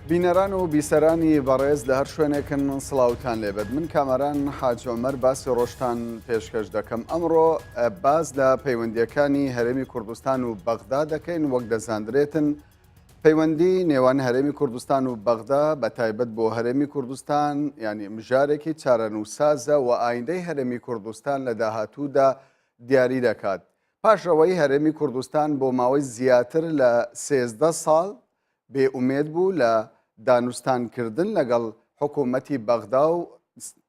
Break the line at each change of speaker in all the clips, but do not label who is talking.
بینەران و بیسەرانی بەڕێز لە هەر شوێنێکن سڵاوتان لێبێت. من کامەران حاج عومەر باسی ڕۆژتان پێشکەش دەکەم. ئەمڕۆ باز لە پەیوەندیەکانی هەرێمی کوردستان و بەغدا دەکەین. وەک دەزانرێتن پەیوەندی نێوان هەرێمی کوردستان و بەغدا بە تایبەت بۆ هەرێمی کوردستان ینی مژارێکی چارەنووسازە و ئایندەی هەرێمی کوردستان لە داهاتوودا دیاری دەکات. پاشەوەی هەرێمی کوردستان بۆ ماوەی زیاتر لە 13 ساڵ بێئومێد بوو لە دانوستانکردن لەگەڵ حکوومەتی بەغدا و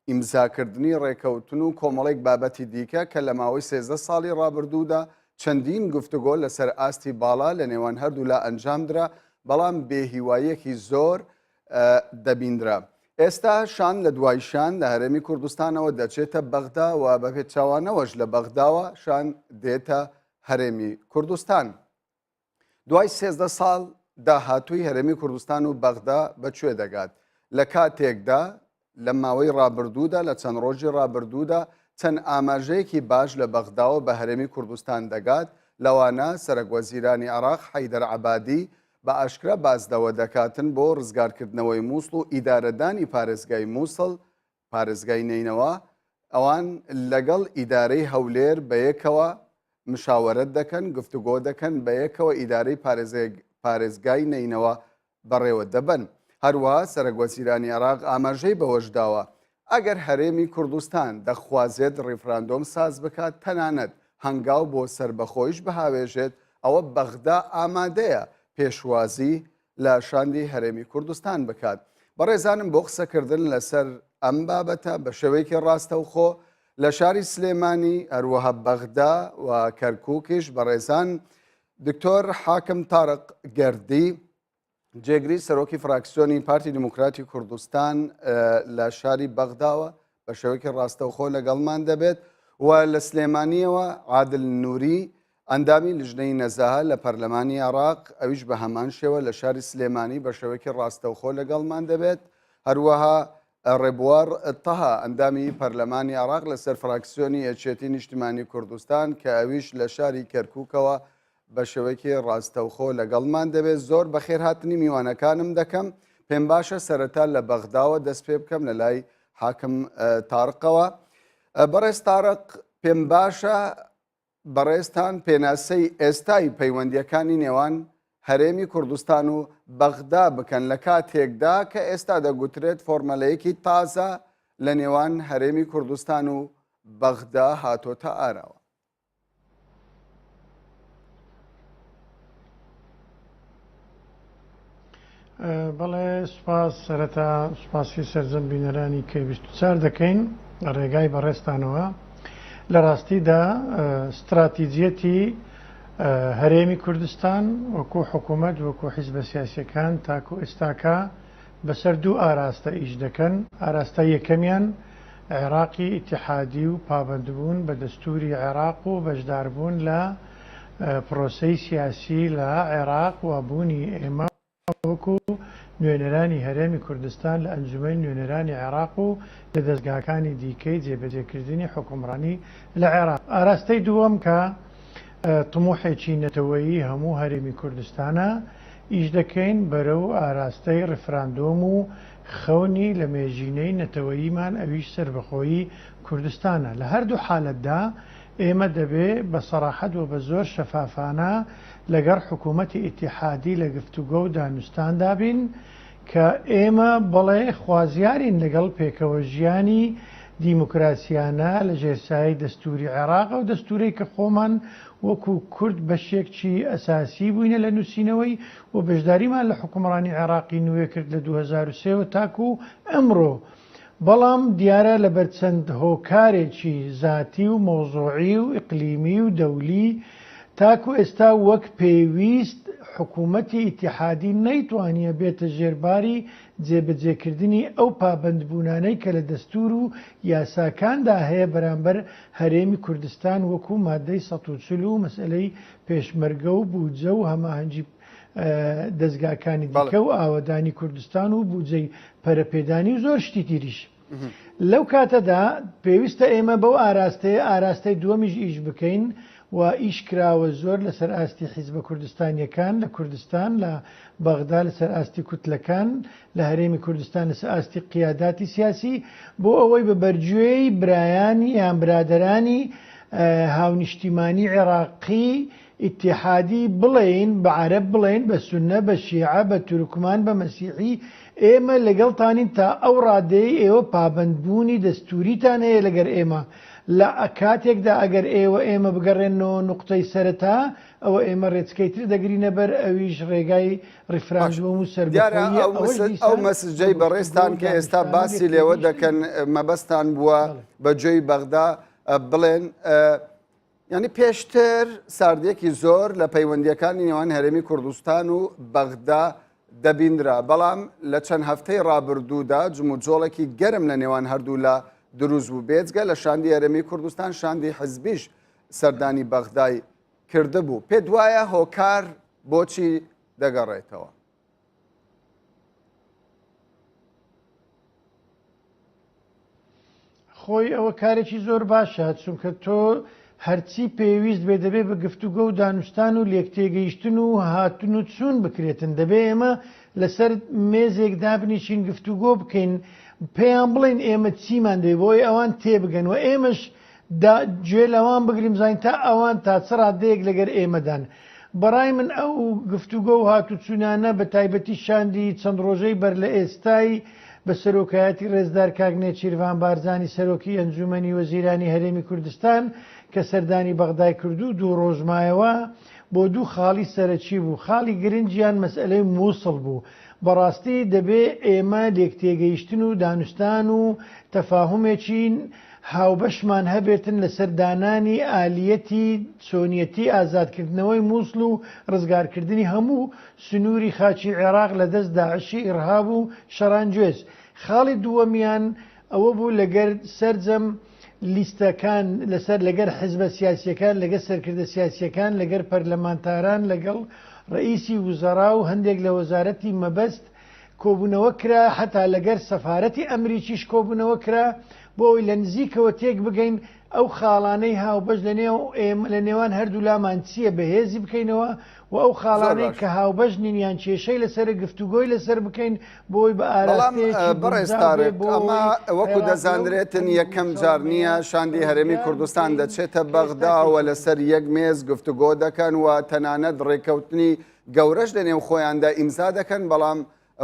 ئیمزاکردنی ڕێکەوتن و کۆمەڵێک بابەتی دیکە کە لە ماوەی 13 ساڵی ڕابردوودا چەندین گفتوگۆ لەسەر ئاستی باڵا لە نێوان هەردوو لا ئەنجامدرا، بەڵام بێهیواییەکی زۆر دەبیندرا. ئێستا شان لە دوای شان لە هەرێمی کوردستانەوە دەچێتە بەغدا و بە پێچاوانەوەش لە بەغداوە شان دێتە هەرێمی کوردستان. دوای 13 ساڵ داهاتووی هەرێمی کوردستان و بەغدا بەکوێ دەگات؟ لە کاتێکدا لە ماوەی ڕابردوودا لە چەند ڕۆژی ڕابردوودا چەند ئاماژەیەکی باش لە بەغداوە بە هەرێمی کوردستان دەگات، لەوانە سەرۆکوەزیرانی عێراق حەیدەر عەبادی بە ئاشکرا بازدەوە دەکاتن بۆ ڕزگارکردنەوەی مووسڵ و ئیدارەدانی پارێزگای مووسڵ، پارێزگای نینەوە، ئەوان لەگەڵ ئیدارەی هەولێر بەیەکەوە مشاوەرەت دەکەن، گفتوگۆ دەکەن، بەیەکەوە ئیدارەی پارێزگای نینەوە بەڕێوە دەبن. هەروەها سەرۆکوەزیرانی عێراق ئاماژەی بەوەشداوە ئەگەر هەرێمی کوردستان دەخوازێت ڕیفراندۆم ساز بکات، تەنانەت هەنگاو بۆ سربەخۆیش بهاوێژێت، ئەوە بەغدا ئامادەیە پێشوازی لە شاندی هەرێمی کوردستان بکات. بەڕێزانم بۆ قسەکردن لەسەر ئەم بابەتە بە شێوەیەکی ڕاستەوخۆ لە شاری سلێمانی هەروەها بەغدا و کەرکووکیش بەڕێزان دکتۆر حاکم تارق گەردی جێگری سەرۆکی فراکسیۆنی پارتی دیموکراتی کوردستان لە شاری بەغداوە بە شێوەیەکی ڕاستەوخۆ لەگەڵمان دەبێت و لە سلێمانیەوە عادل نووری ئەندامی لیژنەی نەزاهە لە پەرلەمانی عێراق، ئەویش بە هەمان شێوە لە شاری سلێمانی بە شێوەیەکی ڕاستەوخۆ لەگەڵمان دەبێت. هەروەها ڕێبوار تەها ئەندامی پەرلەمانی عێراق لەسەر فراکسیۆنی یەکێتی نیشتیمانی کوردستان کە ئەویش لە شاری کەرکووکەوە بە شێوەیەکی ڕاستەوخۆ لەگەڵمان دەبێت. زۆر بەخێر هاتنی میوانەکانم دەکەم. پێم باشە سەرەتا لە بەغداوە دەست پێ بکەم لە لای حاکم تارقەوە. بەڕێز تارق، پێم باشە بەڕێزتان پێناسەی ئێستای پەیوەندیەکانی نێوان هەرێمی کوردستان و بەغدا بکەن لە کاتێکدا کە ئێستا دەگوترێت فۆرمەلەیەکی تازە لە نێوان هەرێمی کوردستان و بەغدا هاتۆتە ئاراوە.
بەڵێ سوپاس، سەرەتا سوپاسی سەرجەم بینەرانی کەی24 دەکەین ڕێگای بەڕێستانەوە. لە ڕاستیدا استراتیجیەتی هەرێمی کوردستان وەکو حکوومەت وەکو حیزبە سیاسیەکان تاکو ئێستاکە بەسەر دوو ئاراستە ئیش دەکەن. ئاراستە یەکەمیان عێراقی ئیتیحادی و پابەندبوون بە دەستوری عێراق و بەشداربوون لە پرۆسەی سیاسی لە عێراق و بوونی ئێمە وەکو نوێنەرانی هەرێمی کوردستان لە ئەنجومەی نوێنەرانی عێراق و لە دەستگاکانی دیکەی جێبەجێکردنی حکومڕانی لە عێراق. ئاراستەی دووەم کە تموحێکی نەتەوەیی هەموو هەرێمی کوردستانە ئیش دەکەین بەرەو ئاراستەی ڕفراندۆم و خەونی لە مێژینەی نەتەوەییمان ئەویش سربەخۆیی کوردستانە. لە هەردوو حالەتدا ئێمە دەبێ بە سەراحەت و بە زۆر شەفافانە لەگەڵ حکوومەتی ئیتیحادی لە گفتوگۆ و دانوستاندا بین کە ئێمە بەڵێ خوازیارین لەگەڵ پێکەوە ژیانی دیموکراسیانە لە ژێرسایی دەستوری عێراق و دەستورەی کە خۆمان وەکو کورد بەشێکی ئەساسی بووینە لە نووسینەوەی و بەشداریمان لە حکومڕانی عێراقی نوێ کرد لە 2003 تاکو ئەمڕۆ. بەڵام دیارە لەبەر چەند هۆکارێکی ذاتی و مۆزوعی و ئیقلیمی و دەولی تاکو ئێستا وەک پێویست حکوومەتی ئیتیحادی نەیتوانیە بێتە ژێرباری جێبەجێکردنی ئەو پابەندبوونانەی کە لە دەستور و یاساکاندا هەیە بەرامبەر هەرێمی کوردستان وەکو مادەی 140 و مەسئلەی پێشمەرگە و بودجە و هەماهەنگی دەستگاکانی دیکە و ئاوەدانی کوردستان و بودجەی پەرەپێدانی و زۆر شتی تریش. لەو کاتەدا پێویستە ئێمە بەو ئاراستەی دووەمیش ئیش بکەین و ئیشکراوە زۆر لەسەر ئاستی حیزبە کوردستانیەکان لە کوردستان لە بەغدا لەسەر ئاستی کوتلەکان لە هەرێمی کوردستان لەسەر ئاستی قیاداتی سیاسی بۆ ئەوەی بە بەرگوێی برایانی یان برادرانی هاونیشتیمانی عێراقی ئیتحادی بڵێن بە عەرەب بڵێن بە سونە بە شیعە بە تورکمان بە مەسیحی ئێمە لەگەڵتانین تا ئەو ڕادەی ئێوە پابەندبوونی دەستوریتان هەیە لەگەر ئێمە لە کاتێکدا ئەگەر ئێمە بگەڕێنەوە نوقتەی سەرەتا ئەوە ئێمە ڕێچکەیتر دەگرینە بەر ئەویش ڕێگای ڕیفراندوم و سەربەخۆیی
ئەو مەسجەی بەڕێستان کە ئێستا باسی لێوە دەکەن مەبەستان بووە بەجێی بەغدا بڵێن ینی پێشتر ساردێکی زۆر لە پەیوەندیەکانی نێوان هەرێمی کوردستان و بەغدا دەبیندرا بەڵام لە چەند هەفتەی ڕابردوودا جموجۆڵێکی گەرم لە نێوان هەردوو لە دروست بوو بێجگە لە شاندی هەرێمی کوردستان شاندی حزبیش سەردانی بەغدای کرده بوو پێ دوایە هۆکار بۆچی دەگەڕێتەوە
خۆی ئەوە کارێکی زۆر باشە چونکە تۆ هەرچی پێویست بێ دەبێ بە گفتوگۆ و دانوستان و لێکتێگەیشتن و هاتون و چوون بکرێتن دەبێ ئێمە لەسەر مێزێک دابنیشین گفتوگۆ بکەین پێیان بڵێن ئێمە چیمان دەی بۆی ئەوان تێبگەن و ئێمەش گوێ لەوان بگریم زین تا ئەوان تا چ ڕادەیەک لەگەر ئێمەدان بەڕای من ئەو گفتوگۆ و هاتوچوونانە بە تایبەتی شاندی چەند ڕۆژەی بەر لە ئێستای بە سەرۆکایەتی ڕێزدار کاگنێ چیروان بارزانی سەرۆکی ئەنجومەنی وەزیرانی هەرێمی کوردستان کە سەردانی بەغدای کردو دوو ڕۆژمایەوە بۆ دوو خاڵی سەرەکی بوو خاڵی گرنگیان مەسئلەی مووسڵ بوو بەڕاستی دەبێ ئێمە لێکتێگەیشتن و دانوستان و تەفاهمێکین هاوبەشمان هەبێتن لەسەر دانانی ئالیەتی چۆنیەتی ئازادکردنەوەی مووسڵ و ڕزگارکردنی هەموو سنووری خاچی عێراق لە دەست داعشی ئیرهاب و شەڕانگوێز خاڵی دووەمیان ئەوە بوو لەگەر سەرجەم لیستەکان لەسەر لەگەر حزبە سیاسیەکان لەگەر سەرکردە سیاسیەکان لەگەر پەرلەمانتاران لەگەڵ ڕئیسی وزەرا و هەندێک لە وەزارەتی مەبەست کۆبوونەوە کرا حتا لەگەر سەفارەتی ئەمریکیش کۆبوونەوە کرا بۆ ئەوی لە نزیکەوە تێک بگەین ئەو خاڵانەی هاوبەش لە نێوان هەردوو لامان چییە بەهێزی بکەینەوە و ئەو خاڵانەی کە هاوبەش نینیان کێشەی لەسەر گفتوگۆی لەسەر بکەین بۆی بە ئاراستەیەکی
بەڕێستارێک ئەمە وەکو دەزانرێتن یەکەم جار نییە شاندی هەرێمی کوردستان دەچێتە بەغداوە لەسەر یەک مێز گفتوگۆ دەکەن و تەنانەت ڕێکەوتنی گەورەش لە نێو خۆیاندا ئیمزا دەکەن بەڵام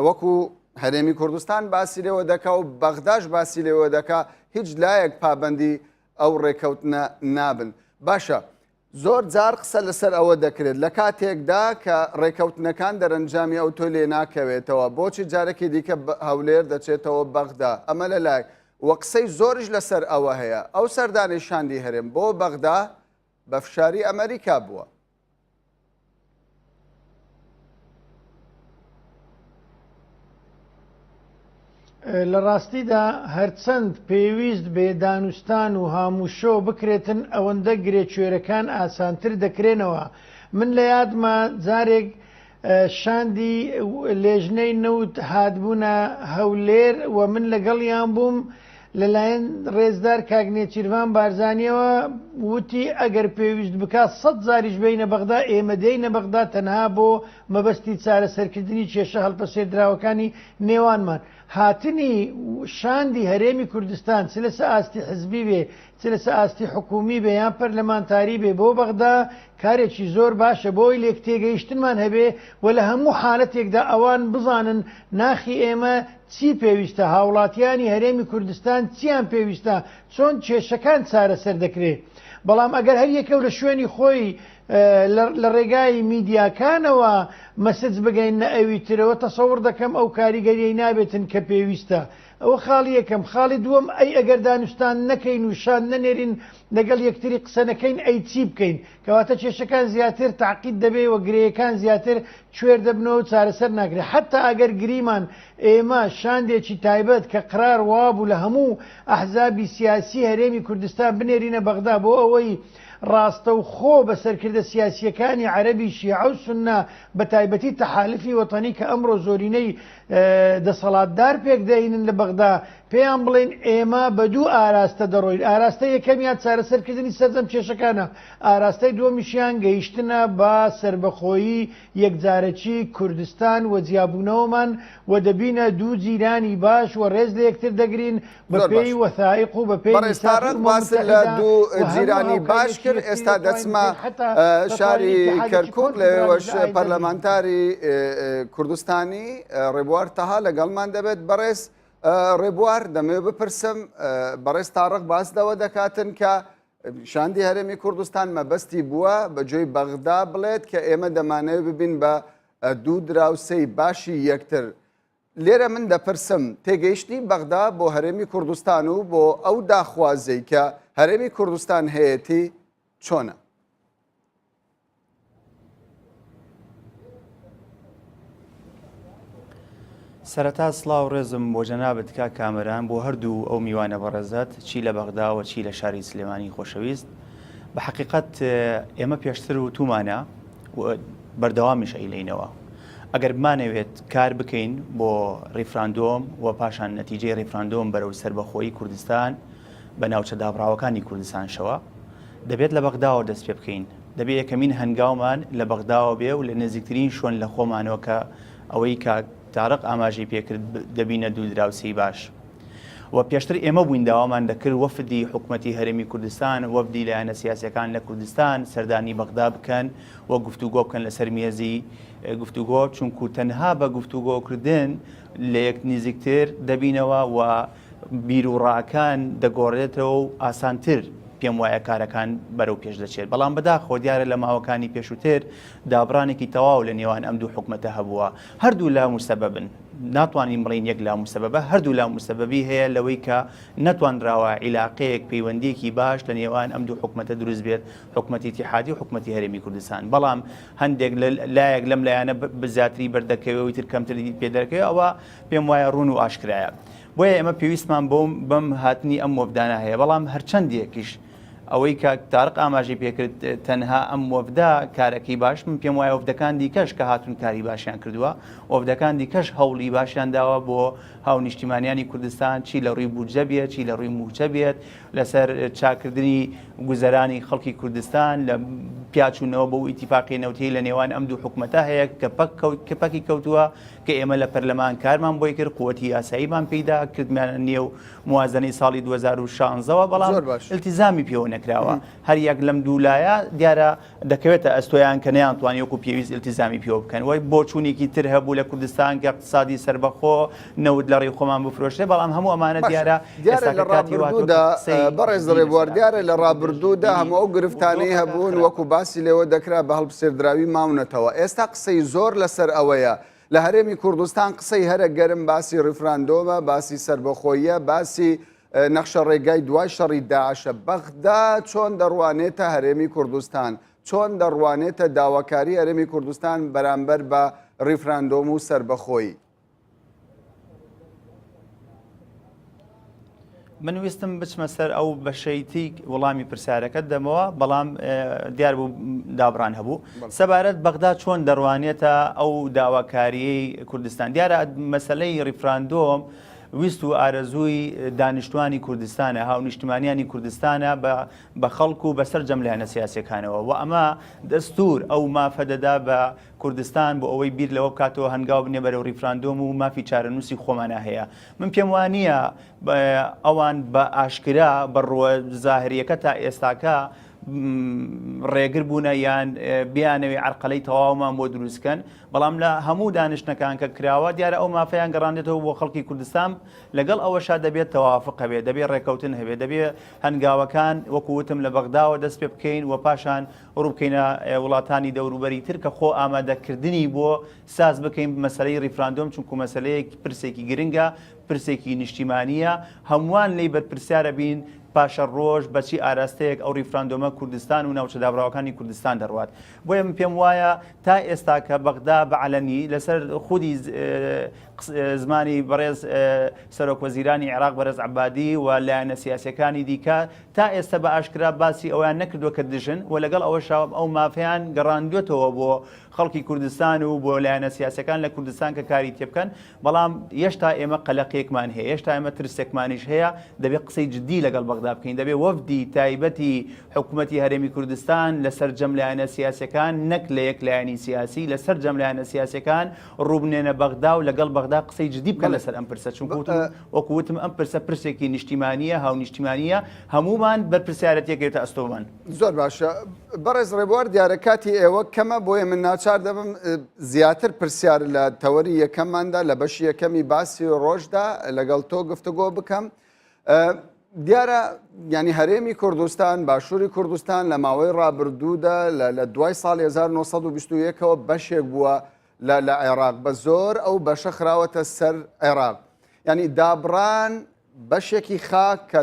وەکو هەرێمی کوردستان باسی لێوە دەکا و بەغداش باسی لێوە دەکا هیچ لایەک پابەندی ئەو ڕێکەوتنە نابن باشە زۆر جار قسە لەسەر ئەوە دەکرێت لە کاتێکدا کە ڕێکەوتنەکان دەرەنجامی ئەو تۆ لێ ناکەوێتەوە بۆچی جارێکی دیکە هەولێر دەچێتەوە بەغدا ئەمە لە لای وە قسەی زۆریش لەسەر ئەوە هەیە ئەو سەردانی شاندی هەرێم بۆ بەغدا بە فشاری ئەمریکا بووە
لە ڕاستیدا هەرچەند پێویست بێ دانوستان و هاموشۆ بکرێتن ئەوەندە گرێکوێرەکان ئاسانتر دەکرێنەوە من لە یادمە جارێک شاندی لێژنەی نەوت هاتبوونە هەولێر و من لەگەڵیان بووم لەلایەن ڕێزدار کاگنێ چیروان بارزانیەوە وتی ئەگەر پێویست بکات 100 زاریش بینە بەغدا ئێمە دێینە بەغدا تەنها بۆ مەبەستی چارەسەرکردنی کێشە هەڵپەسێردراوەکانی نێوانمان هاتنی شاندی هەرێمی کوردستان چ لەسەر ئاستی حزبی بێ چ لەسەر ئاستی حکومی بێ یان پەرلەمانتاری بێ بۆ بەغدا کارێکی زۆر باشە بۆی لێکتێگەیشتنمان هەبێ و لە هەموو حالەتێکدا ئەوان بزانن ناخی ئێمە چی پێویستە هاوڵاتیانی هەرێمی کوردستان چیان پێویستە چۆن کێشەکان چارەسەر دەکرێت بەڵام ئەگەر هەر یەکەو لە شوێنی خۆی لە ڕێگای میدیاکانەوە مەسج بگەین نە ئەوی ترەوە تەسەوڕ دەکەم ئەو کاریگەریەی نابێتن کە پێویستە ئەوە خاڵی یەکەم خاڵی دووەم ئەی ئەگەر دانوستان نەکەین و شان نەنێرین لەگەڵ یەکتری قسە نەکەین ئەی چی بکەین کەواتە کێشەکان زیاتر تعقید دەبێ و گرەیەکان زیاتر کوێر دەبنەوە و چارەسەر ناکرێت حتا ئەگەر گریمان ئێمە شاندێکی تایبەت کە قرار وابوو لە هەموو ئەحزابی سیاسی هەرێمی کوردستان بنێرینە بەغدا بۆ ئەوەی ڕاستە و خۆ بە سەرکردە سیاسیەکانی عەرەبی شیعە و سوننا بە تایبەتی تەحالفی وەتەنی کە ئەمڕۆ زۆرینەی دەسەڵاتدار پێک دەهێنن لە بەغدا پێیان بڵێن ئێمە بە دوو ئاراستە دەڕۆین. ئاراستە یەکەمیان چارەسەرکردنی سەرجەم کێشەکانە، ئاراستەی دووەمیشیان گەیشتنە بە سربەخۆیی یەکجارەکی کوردستان و جیابوونەوەمان و دەبینە دوو جیرانی باش و ڕێز لە یەکتر دەگرین بە پێی وەثائق و بە پێی
بەڕێستارەت باس لە دوو جیرانی باش کرد. ئێستا دەچمە شاری کەرکوک لەوێوەش پەرلەمانتاری کوردستانی ڕێبوار تەها لەگەڵمان دەبێت. بەڕێز ڕێبوار دەمەوێت بپرسم بەڕێز تاڕق باس دەوە دەکاتن کە شاندی هەرێمی کوردستان مەبەستی بووە بەجێی بەغدا بڵێت کە ئێمە دەمانەوێت ببین بە دوو دراوسەی باشی یەکتر. لێرە من دەپرسم تێگەیشتنی بەغدا بۆ هەرێمی کوردستان و بۆ ئەو داخوازەی کە هەرێمی کوردستان هەیەی چۆنە؟
سەرەتا سڵاو ڕێزم بۆ جەنابەت کا کامەران بۆ هەردوو ئەو میوانە بەڕێزات چی لە بەغداوە چی لە شاری سلێمانی خۆشەویست. بە حەقیقەت ئێمە پێشتر و تومانە بەردەوامیش ئەیلینەوە. ئەگەر بمانەوێت کار بکەین بۆ ڕیفراندۆم و پاشان نەتیجەی ڕیفراندۆم بەرەو سربەخۆیی کوردستان بە ناوچە دابڕاوەکانی کوردستانشەوە دەبێت لە بەغداوە دەست پێ بکەین. دەبێت یەکەمین هەنگاومان لە بەغداوە بێ و لە نزیکترین شوێن لە خۆمانەوە کە ئەوەی کە تاڕق ئاماژەی پێکرد دەبینە دوو دراوسی باش. و پێشتر ئێمە بووین داوامان دەکرد وەفدی حکوومەتی هەرێمی کوردستان وەفدی لایەنە سیاسیەکان لە کوردستان سەردانی بەغدا بکەن و گفتوگۆ بکەن لەسەر مێزی گفتوگۆ، چونکو تەنها بە گفتوگۆکردن لە یەک نزیکتر دەبینەوە و بیرروڕاکان دەگۆڕێتەوە و ئاسانتر پێم وایە کارەکان بەرەو پێش دەچێت. بەڵام بەداخۆ دیارە لە ماوەکانی پێشووتر دابڕانێکی تەواو لە نێوان ئەم دوو حکومەتە هەبووە. هەردوو لا موسەبەبن، ناتوانین بڵین یەک لا موسەبەبە، هەردوو لا موسەبەبی هەیە لەوەی کە نەتوانراوە عیلاقەیەک پەیوەندیەکی باش لە نێوان ئەم دوو حکومەتە دروست بێت، حکومەتی ئیتیحادی و حکومەتی هەرێمی کوردستان. بەڵام هەندێک لایەک لەم لایەنە بزیاتری بەردەکەوێت تر کەمتری پێدەکەوێت، ئەوە پێم وایە ڕوون و ئاشکرایە. بۆیە ئێمە پێویستمان بەم هاتنی ئەم وەفدانە هەیە. بەڵام هەرچەندێکیش ئەوەی کە تاڕق ئاماژەی پێکرد تەنها ئەم وەفدا کارەکەی باش، من پێم وایە وەفدەکان دیکەش کە هاتون کاری باشیان کردووە، وەفدەکان دیکەش هەوڵی باشیان داوە بۆ هاو نیشتیمانیانی کوردستان، چی لە ڕووی بودجە بێت چی لە ڕووی موچە بێت، لەسەر چاکردنی گوزەرانی خەڵکی کوردستان لە پیاچوونەوە بۆ ئیتیفاقی نەوتەیی لە نێوان ئەم دوو حکومەتە هەیە کە پەکی کەوتووە کە ئێمە لە پەرلەمان کارمان بۆی کرد، قووەتی یاساییمان پێدا کردمانە نێو موازنەی ساڵی 2016ەوە، بەڵام التیزامی پێوە نەکراوە. هەر یەک لەم دوولایە دیارە دەکەوێتە ئەستۆیان کە نەیانتوانی وەکو پێویست التیزامی پێوە بکەن. وای بۆ چوونێکی تر هەبوو لە کوردستان کە اقتصادی سربەخۆ نەوت لە ڕێی خۆمان بفرۆشتێ، بەڵام هەموو ئەمانە دیارە
بەڕێز ڕێبوار دیارە لە ڕابردوودا هەموو ئەو گرفتانەی هەبوون وەکو باسی لێوە دەکرا بە هەڵبسێردراوی ماونەتەوە. ئێستا قسەی زۆر لەسەر ئەوەیە لە هەرێمی کوردستان قسەی هەرە گەرم باسی ڕیفراندۆمە، باسی سربەخۆیە، باسی نەخشە ڕێگای دوای شەڕی داعشە. بەغدا چۆن دەڕوانێتە هەرێمی کوردستان، چۆن دەڕوانێتە داواکاری هەرێمی کوردستان بەرامبەر بە ڕیفراندۆم و سربەخۆیی؟
من ویستم بچمە سەر ئەو بەشەیتی وەڵامی پرسیارەکەت دەمەوە، بەڵام دیار بوو دابڕان هەبوو. سەبارەت بەغدا چۆن دەڕوانێتە ئەو داواکاریەی کوردستان. دیارە مەسەلەی ڕیفراندۆم ویست و ئارەزووی دانیشتوانی کوردستانە، هاو نیشتیمانیانی کوردستانە بە خەڵکو و بەسەر جەم لایەنە سیاسیەکانەوە، و ئەمە دەستور ئەو مافە دەدا بە کوردستان بۆ ئەوەی بیر لەوە بکاتەوە هەنگاو بنێ بەرەو ڕیفراندۆم و مافی چارەنووسی خۆمانە هەیە. من پێم وانییە ئەوان بە ئاشکرا بەڕوە زاهریەکە تا ئێستاکە ڕێگر بوونە یان بیانەوەی عرقەلەی تەواومان بۆ دروستکەن، بەڵام لە هەموو دانیشتەکان کە کراوە دیارە ئەو مافەیان گەڕاندێتەوە بۆ خەڵکی کوردستان. لەگەڵ ئەوەشا دەبێت تەوافق هەبێت، دەبێت ڕێکەوتن هەبێت، دەبێت هەنگاوەکان وەکووتم لە بەغداوە دەست پێ بکەین و پاشان ڕووبکەینە وڵاتانی دەوروبەری تر کە خۆ ئامادەکردنی بۆ ساز بکەین مەسەلەی ڕیفراندۆم، چونکو مەسەلەیەک پرسێکی گرنگە، پرسێکی نیشتیمانیە، هەمووان لێی بەرپرسیارە بین پاشە ڕۆژ بەچی ئاراستەیەک ئەو ڕیفراندۆمە کوردستان و ناوچە دابڕاوەکانی کوردستان دەڕوات. بۆیە من پێم وایە تا ئێستا کە بەغدا بەعەلەنی لەسەر خودی زمانی بەڕێز سەرۆکوەزیرانی عێراق بەرز عەبادی و لایەنە سیاسیەکانی دیکە تا ئێستا بە ئاشکرا باسی ئەویان نەکردووە کە دژن، و لەگەڵ ئەوەشا ئەو مافیان گەڕاندوێتەوە بۆ خەڵکی کوردستان و بۆ لایەنە سیاسەکان لە کوردستان کە کاری تێ بکەن بەڵام هێشتا ئێمە قەلەقێکمان هەیە هێشتا ئێمە ترسێکمانیش هەیە دەبێت قسەی جددی لەگەڵ بەغدا بکەین دەبێت وەفدی تایبەتی حکوومەتی هەرێمی کوردستان لەسەر جەم لایەنە سیاسەکان نەک لە یەک لایەنی سیاسی لەسەر جەم لایەنە سیاسەکان ڕووبنێنە بەغدا و لەگەڵ بەغدا قسەی جددی بکەن لەسەر ئەم پرسە چونکە وەکووتم ئەم پرسە پرسێکی نیشتیمانیە هاو نیشتیمانیە هەمومان بەرپرسیارەتێکێتە ئەستۆمان.
زۆر باشە بەڕێز ڕێبوار دیارە کاتی ئێوە کەمە بۆیە من ناچار دەبم زیاتر پرسیار لە تەوەری یەکەمماندا لە بەشی یەکەمی باسی ڕۆژدا لەگەڵ تۆ گفتوگۆ بکەم. دیارە ینی هەرێمی کوردستان باشووری کوردستان لە ماوەی ڕابردوودا لە دوای ساڵی 1920ەوە بەشێک بووە لە عێراق بە زۆر ئەو بەشە خراوەتە سەر عێراق ینی دابڕان بەشێکی خاک کە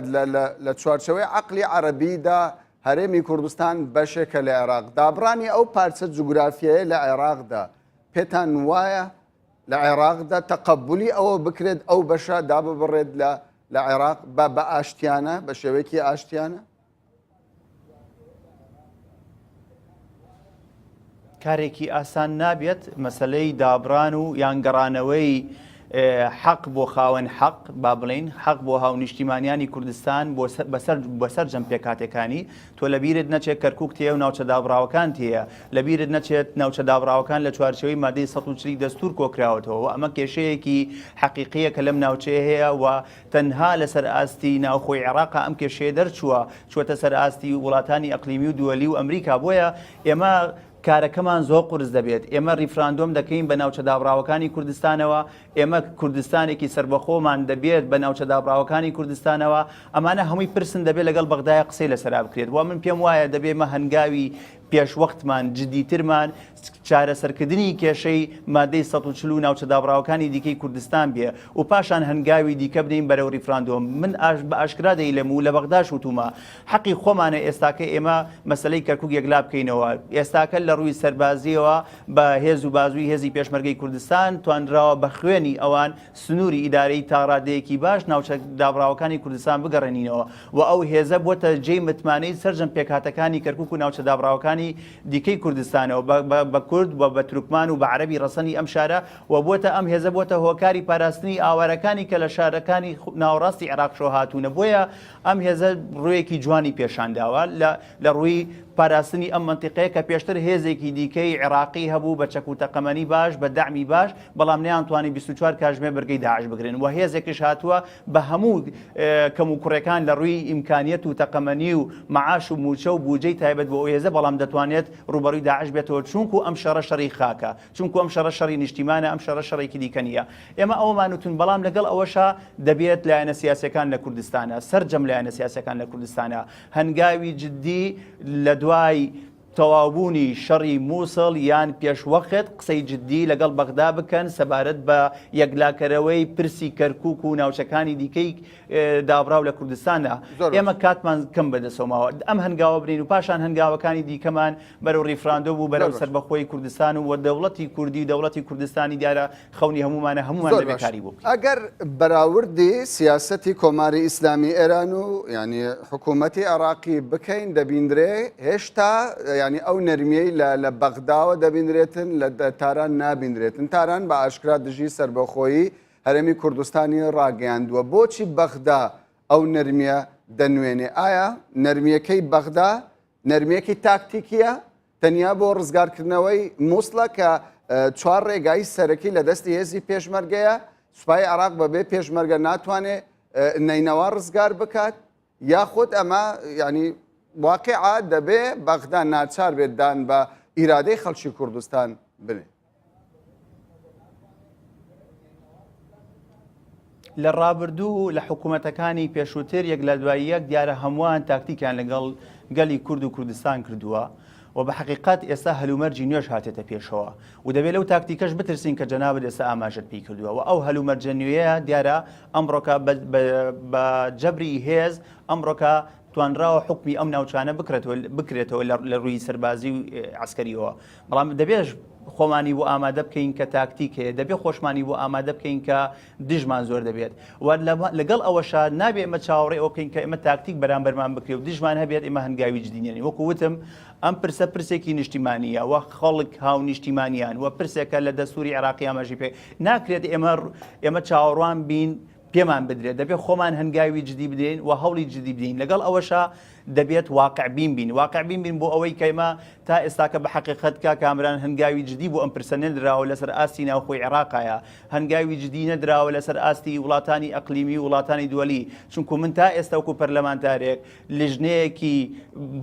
لە چوارچەوەی عەقلی عەرەبیدا هەرێمی کوردستان بەشێکە لە عێراق دابڕانی ئەو پارچە جوگرافیەیە لە عێراقدا پێتان وایە لە عێراقدا تەقەبولی ئەوە بکرێت ئەو بەشە داببڕێت لە عێراق بە ئاشتیانە بە شێوەیەکی ئاشتیانە؟
کارێکی ئاسان نابێت مەسلەی دابڕان و یانگەڕانەوەی حەق بۆ خاوەن حەق با بڵین حەق بۆ هاونیشتیمانیانی کوردستان بەسەر جەمپێکاتەکانی تۆ لەبیرت نەچێت کەرکووک تێ و ناوچە دابڕاوەکان تێیە لەبیرت نەچێت ناوچە دابڕاوەکان لە چوارچەوەی مادەی 140 دەستور کۆکراوەتەوە و ئەمە کێشەیەکی حەقیقیە کە لەم ناوچەیە هەیە و تەنها لەسەر ئاستی ناوخۆی عێراقا ئەم کێشەیە دەرچووە چوەتە سەر ئاستی وڵاتانی ئەقلیمی و دووەلی و ئەمریکا بۆیە ئێمە کارەکەمان زۆر قورس دەبێت ئێمە ریفراندۆم دەکەین بە ناوچە دابڕاوەکانی کوردستانەوە ئێمە کوردستانێکی سربەخۆمان دەبێت بە ناوچە دابڕاوەکانی کوردستانەوە ئەمانە هەمووی پرسن دەبێت لەگەڵ بەغدایە قسەی لەسەرا بکرێت و من پێم وایە دەبێت مە هەنگاوی پێشوەختمان جددیترمان چارەسەرکردنی کێشەی مادەی 140 ناوچە دابڕاوەکانی دیکەی کوردستان بێ و پاشان هەنگاوی دیکە بدەین بەرەو ریفراندۆم من بە ئاشکرا دەیلەم و لە بەغداش وتومە حەقی خۆمانە ئێستاکە ئێمە مەسلەی کەرکووک یەکلا بکەینەوە ئێستاکە لە ڕووی سەربازیەوە بە هێز و بازووی هێزی پێشمەرگەی کوردستان توانراوە بە خوێنی ئەوان سنووری ئیدارەی تاڕادەیەکی باش ناوچە دابڕاوەکانی کوردستان بگەڕێنینەوە و ئەو هێزە بۆتە جێی متمانەی سەرجەم پێکهاتەکانی کەرکووک و ناوچە دابڕاوەکانی دیکەی کوردستانەوە بە کورد و بە تورکمان و بە عەرەبی ڕەسەنی ئەم شارە و بۆتە ئەم هێزە بۆتە هۆکاری پاراستنی ئاوارەکانی کە لە شارەکانی ناوەڕاستی عێراق شۆ هاتوونە بۆیە ئەم هێزە ڕوویەکی جوانی پێشانداوە لە ڕووی پاراستنی ئەم منتیقەیە کە پێشتر هێزێکی دیکەی عێراقی هەبوو بە چەک و تەقەمەنی باش بە داعمی باش بەڵام نەیانتوانی 24 کاتژمێر بەرگەی داعش بگرن و هێزێکیش هاتووە بە هەموو کەم و کوڕەکان لە ڕووی ئیمکانیەت و تەقەمەنی و معاش و موچە و بودجەی تایبەت بۆ ئەو هێزە بەڵام دەتوانێت ڕوبەڕووی داعش بێتەوە چونکو ئەم شەڕە شەڕی خاکە چونکو ئەم شەڕە شەڕی نیشتیمانە ئەم شەڕە شەڕێکی دیکە نییە ئێمە ئەومان وتون بەڵام لەگەڵ ئەوەشە دەبێت لایەنە سیاسەکان لە کوردستانە سەرجەم لایەنە سیاسەکان لە کوردستانە هەنگاوی جددی لە دوای تەواوبوونی شەڕی مووسڵ یان پێشوەخت قسەی جددی لەگەڵ بەغدا بکەن سەبارەت بە یەکلاکەرەوەی پرسی کەرکووک و ناوچەکانی دیکەی دابڕاو لە کوردستانە ئێمە کاتمان کەم بەدەسەوەماوە ئەم هەنگاوە بنین و پاشان هەنگاوەکانی دیکەمان بەرەو ڕیفراندۆ بوو بەرەو سەربەخۆی کوردستان و دەوڵەتی کوردی و دەوڵەتی کوردستانی دیارە خەونی هەمومانە هەمومان دەبێکاری بوو
ئەگەر بەراوردی سیاسەتی کۆماری ئیسلامی ئێران و ینی حکوومەتی عێراقی بکەین دەبیندرێ هێشتا ینی ئەو نەرمیەی لە بەغداوە دەبیندرێتن لە تاران نابیندرێتن تاران بە ئاشکرا دژی سەربەخۆیی هەرێمی کوردستانی ڕاگەیاندووە بۆچی بەغدا ئەو نەرمیە دەنوێنێ ئایا نەرمیەکەی بەغدا نەرمیەکی تاکتیکیە تەنیا بۆ ڕزگارکردنەوەی مووسڵە کە چوار ڕێگایی سەرەکی لە دەستی هێزی پێشمەرگەیە سوپای عێراق بەبێ پێشمەرگە ناتوانێت نەینەوە ڕزگار بکات یاخود ئەمە ینی واقعا دەبێ بەغدا ناچار بێت دان بە ئیرادەی خەڵکی کوردستان بنێ
لە ڕابردوو لە حکوومەتەکانی پێشووتر یەک لە دوای یەک دیارە هەمووان تاکتیکیان لەگەڵ گەلی کورد و کوردستان کردووە و بە حقیقت ئێستا هەلومەرجی نوێش هاتێتە پێشەوە و دەبێت لەو تاکتیکەش بترسین کە جەنابەت ئێستا ئاماژەت پێی کردووە و ئەو هەلومەرجە نوێیە دیارە ئەمڕۆکە بە جەبری هێز ئەمڕۆکە توانراوە حکمی ئەم ناوچانە بکرێتەوە لە ڕووی سەربازی و عسکەریەوە بەڵام دەبێت خۆمانی بۆ ئامادە بکەین کە تاکتیک هەیە دەبێت خۆشمانی بۆ ئامادە بکەین کە دژمان زۆر دەبێت و لەگەڵ ئەوەشا نابێت ئمە چاوەڕێ ئەو بکەین کە ئمە تاکتیک بەرامبەرمان بکرێ و دژمان هەبێت ئێمە هەنگاوی جدینێنی وەکو وتم ئەم پرسە پرسێکی نیشتیمانیە و خەڵک هاو نیشتیمانیان و پرسێکە لە دەستوری عێراقی ئاماژی پێ ناکرێت ئێمە چاوەڕوان بین پێمان بدرێت دەبێت خۆمان هەنگاوی جدی بدەین و هەوڵی جدی بدەین لەگەڵ ئەوەشە دەبێت واقع بین بۆ ئەوەی کەمە تا ئێستاکە بە حقیقەت کامران هەنگاوی جدی بۆ ئەم پرسە نەدراوە لەسەر ئاستی ناوخۆی عێراقایە هەنگاوی جدی نەدراوە لەسەر ئاستی وڵاتانی ئەقلیمی وڵاتانی دووەلی چونکو من تا ئێستا وەکو پەرلەمانتارێک لیژنەیەکی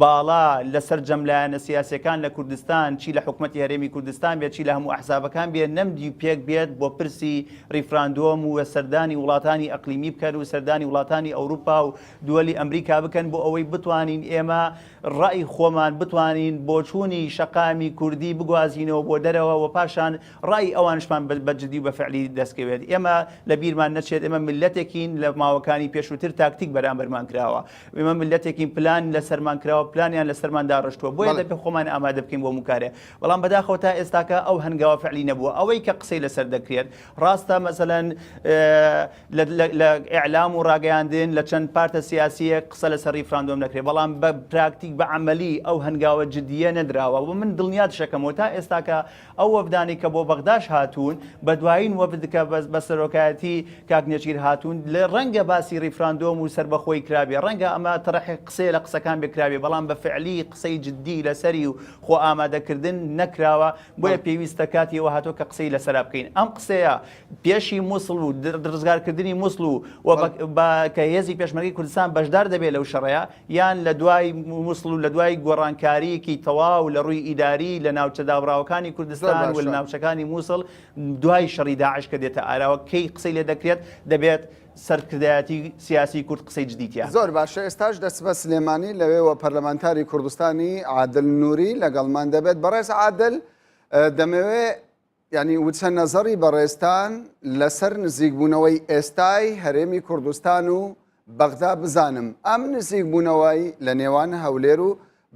باڵا لەسەر جەملایەنە سیاسیەکان لە کوردستان چی لە حکوومەتی هەرێمی کوردستان بێت چی لە هەموو ئەحزابەکان بێت نەمدی پێک بێت بۆ پرسی ریفراندۆم و سەردانی وڵاتانی ئەقلیمی بکەن و سەردانی وڵاتانی ئەوروپا و دووەلی ئەمریکا بکەن بۆ ئەوەی بتوانین ئێمە ڕای خۆمان بتوانین بۆ چوونی شەقامی کوردی بگوازینەوە بۆ دەرەوە و پاشان ڕای ئەوانشمان بەجددی و بە فعلی دەستکەوێت ئێمە لە بیرمان نەچێت ئێمە ملەتێکین لە ماوەکانی پێشووتر تاکتیک بەرامبەرمان کراوە ئێمە ملەتێکین پلان لەسەرمان کراوە پلانیان لەسەرمان داڕشتووە بۆیە دەبێت خۆمان ئامادە بکەین بۆ مکارێ بەڵام بەداخەوە تا ئێستاکە ئەو هەنگاوە فعلی نەبووە ئەوەی کە قسەی لەسەر دەکرێت ڕاستە مەسەلەن لە ئیعلام و ڕاگەیاندن لە چەند پارتە سیاسیە قسە لەسەر ریفراندۆم نەکرێت بەڵام بە پراکتیک بە عملی ئەو هەنگاوە جدیە نەدراوە و من دڵنیات شەکەمەوە تا ئێستاکە ئەو وەفدانی کە بۆ بەغداش هاتوون بە دوایین وەفدکە بە سەرۆکایەتی کاکنێچیر هاتوون لە ڕەنگە باسی ریفراندۆم و سربەخۆی کرابێ ڕەنگە ئەمە تەڕەحی قسەی لە قسەکان بکراوێ بەڵام بە فعلی قسەی جدی لەسەری و خۆ ئامادەکردن نەکراوە بۆیە پێویستە کاتی ئەوە هاتۆ کە قسەی لەسەر بکەین ئەم قسەیە پێشی مووسڵ و ڕزگارکردنی مووسڵ و کە هێزی پێشمەرگی کوردستان بەشدار دەبێت لەو شەڕەیە یان لە دوای مووسڵ و لە دوای گۆڕانکاریەکی تەواو لە ڕووی ئیداری لە ناوچە دابڕاوەکانی کوردستان و لە ناوچەکانی مووسڵ دوای شەڕی داعش کە دێتە ئاراوە کەی قسەی لێ دەکرێت دەبێت سەرکردایەتی سیاسی کورد قسەی جدیتیە
زۆر باشە ئێستاش دەسبە سلێمانی لەوێەوە پەرلەمانتاری کوردستانی عادل نووری لەگەڵمان دەبێت بەڕێز عادل دەمەوێت ینی وچە نەزەری بەڕێستان لەسەر نزیکبوونەوەی ئێستای هەرێمی کوردستان و بەغدا بزانم ئەم نزیکبوونەوەی لە نێوان هەولێر و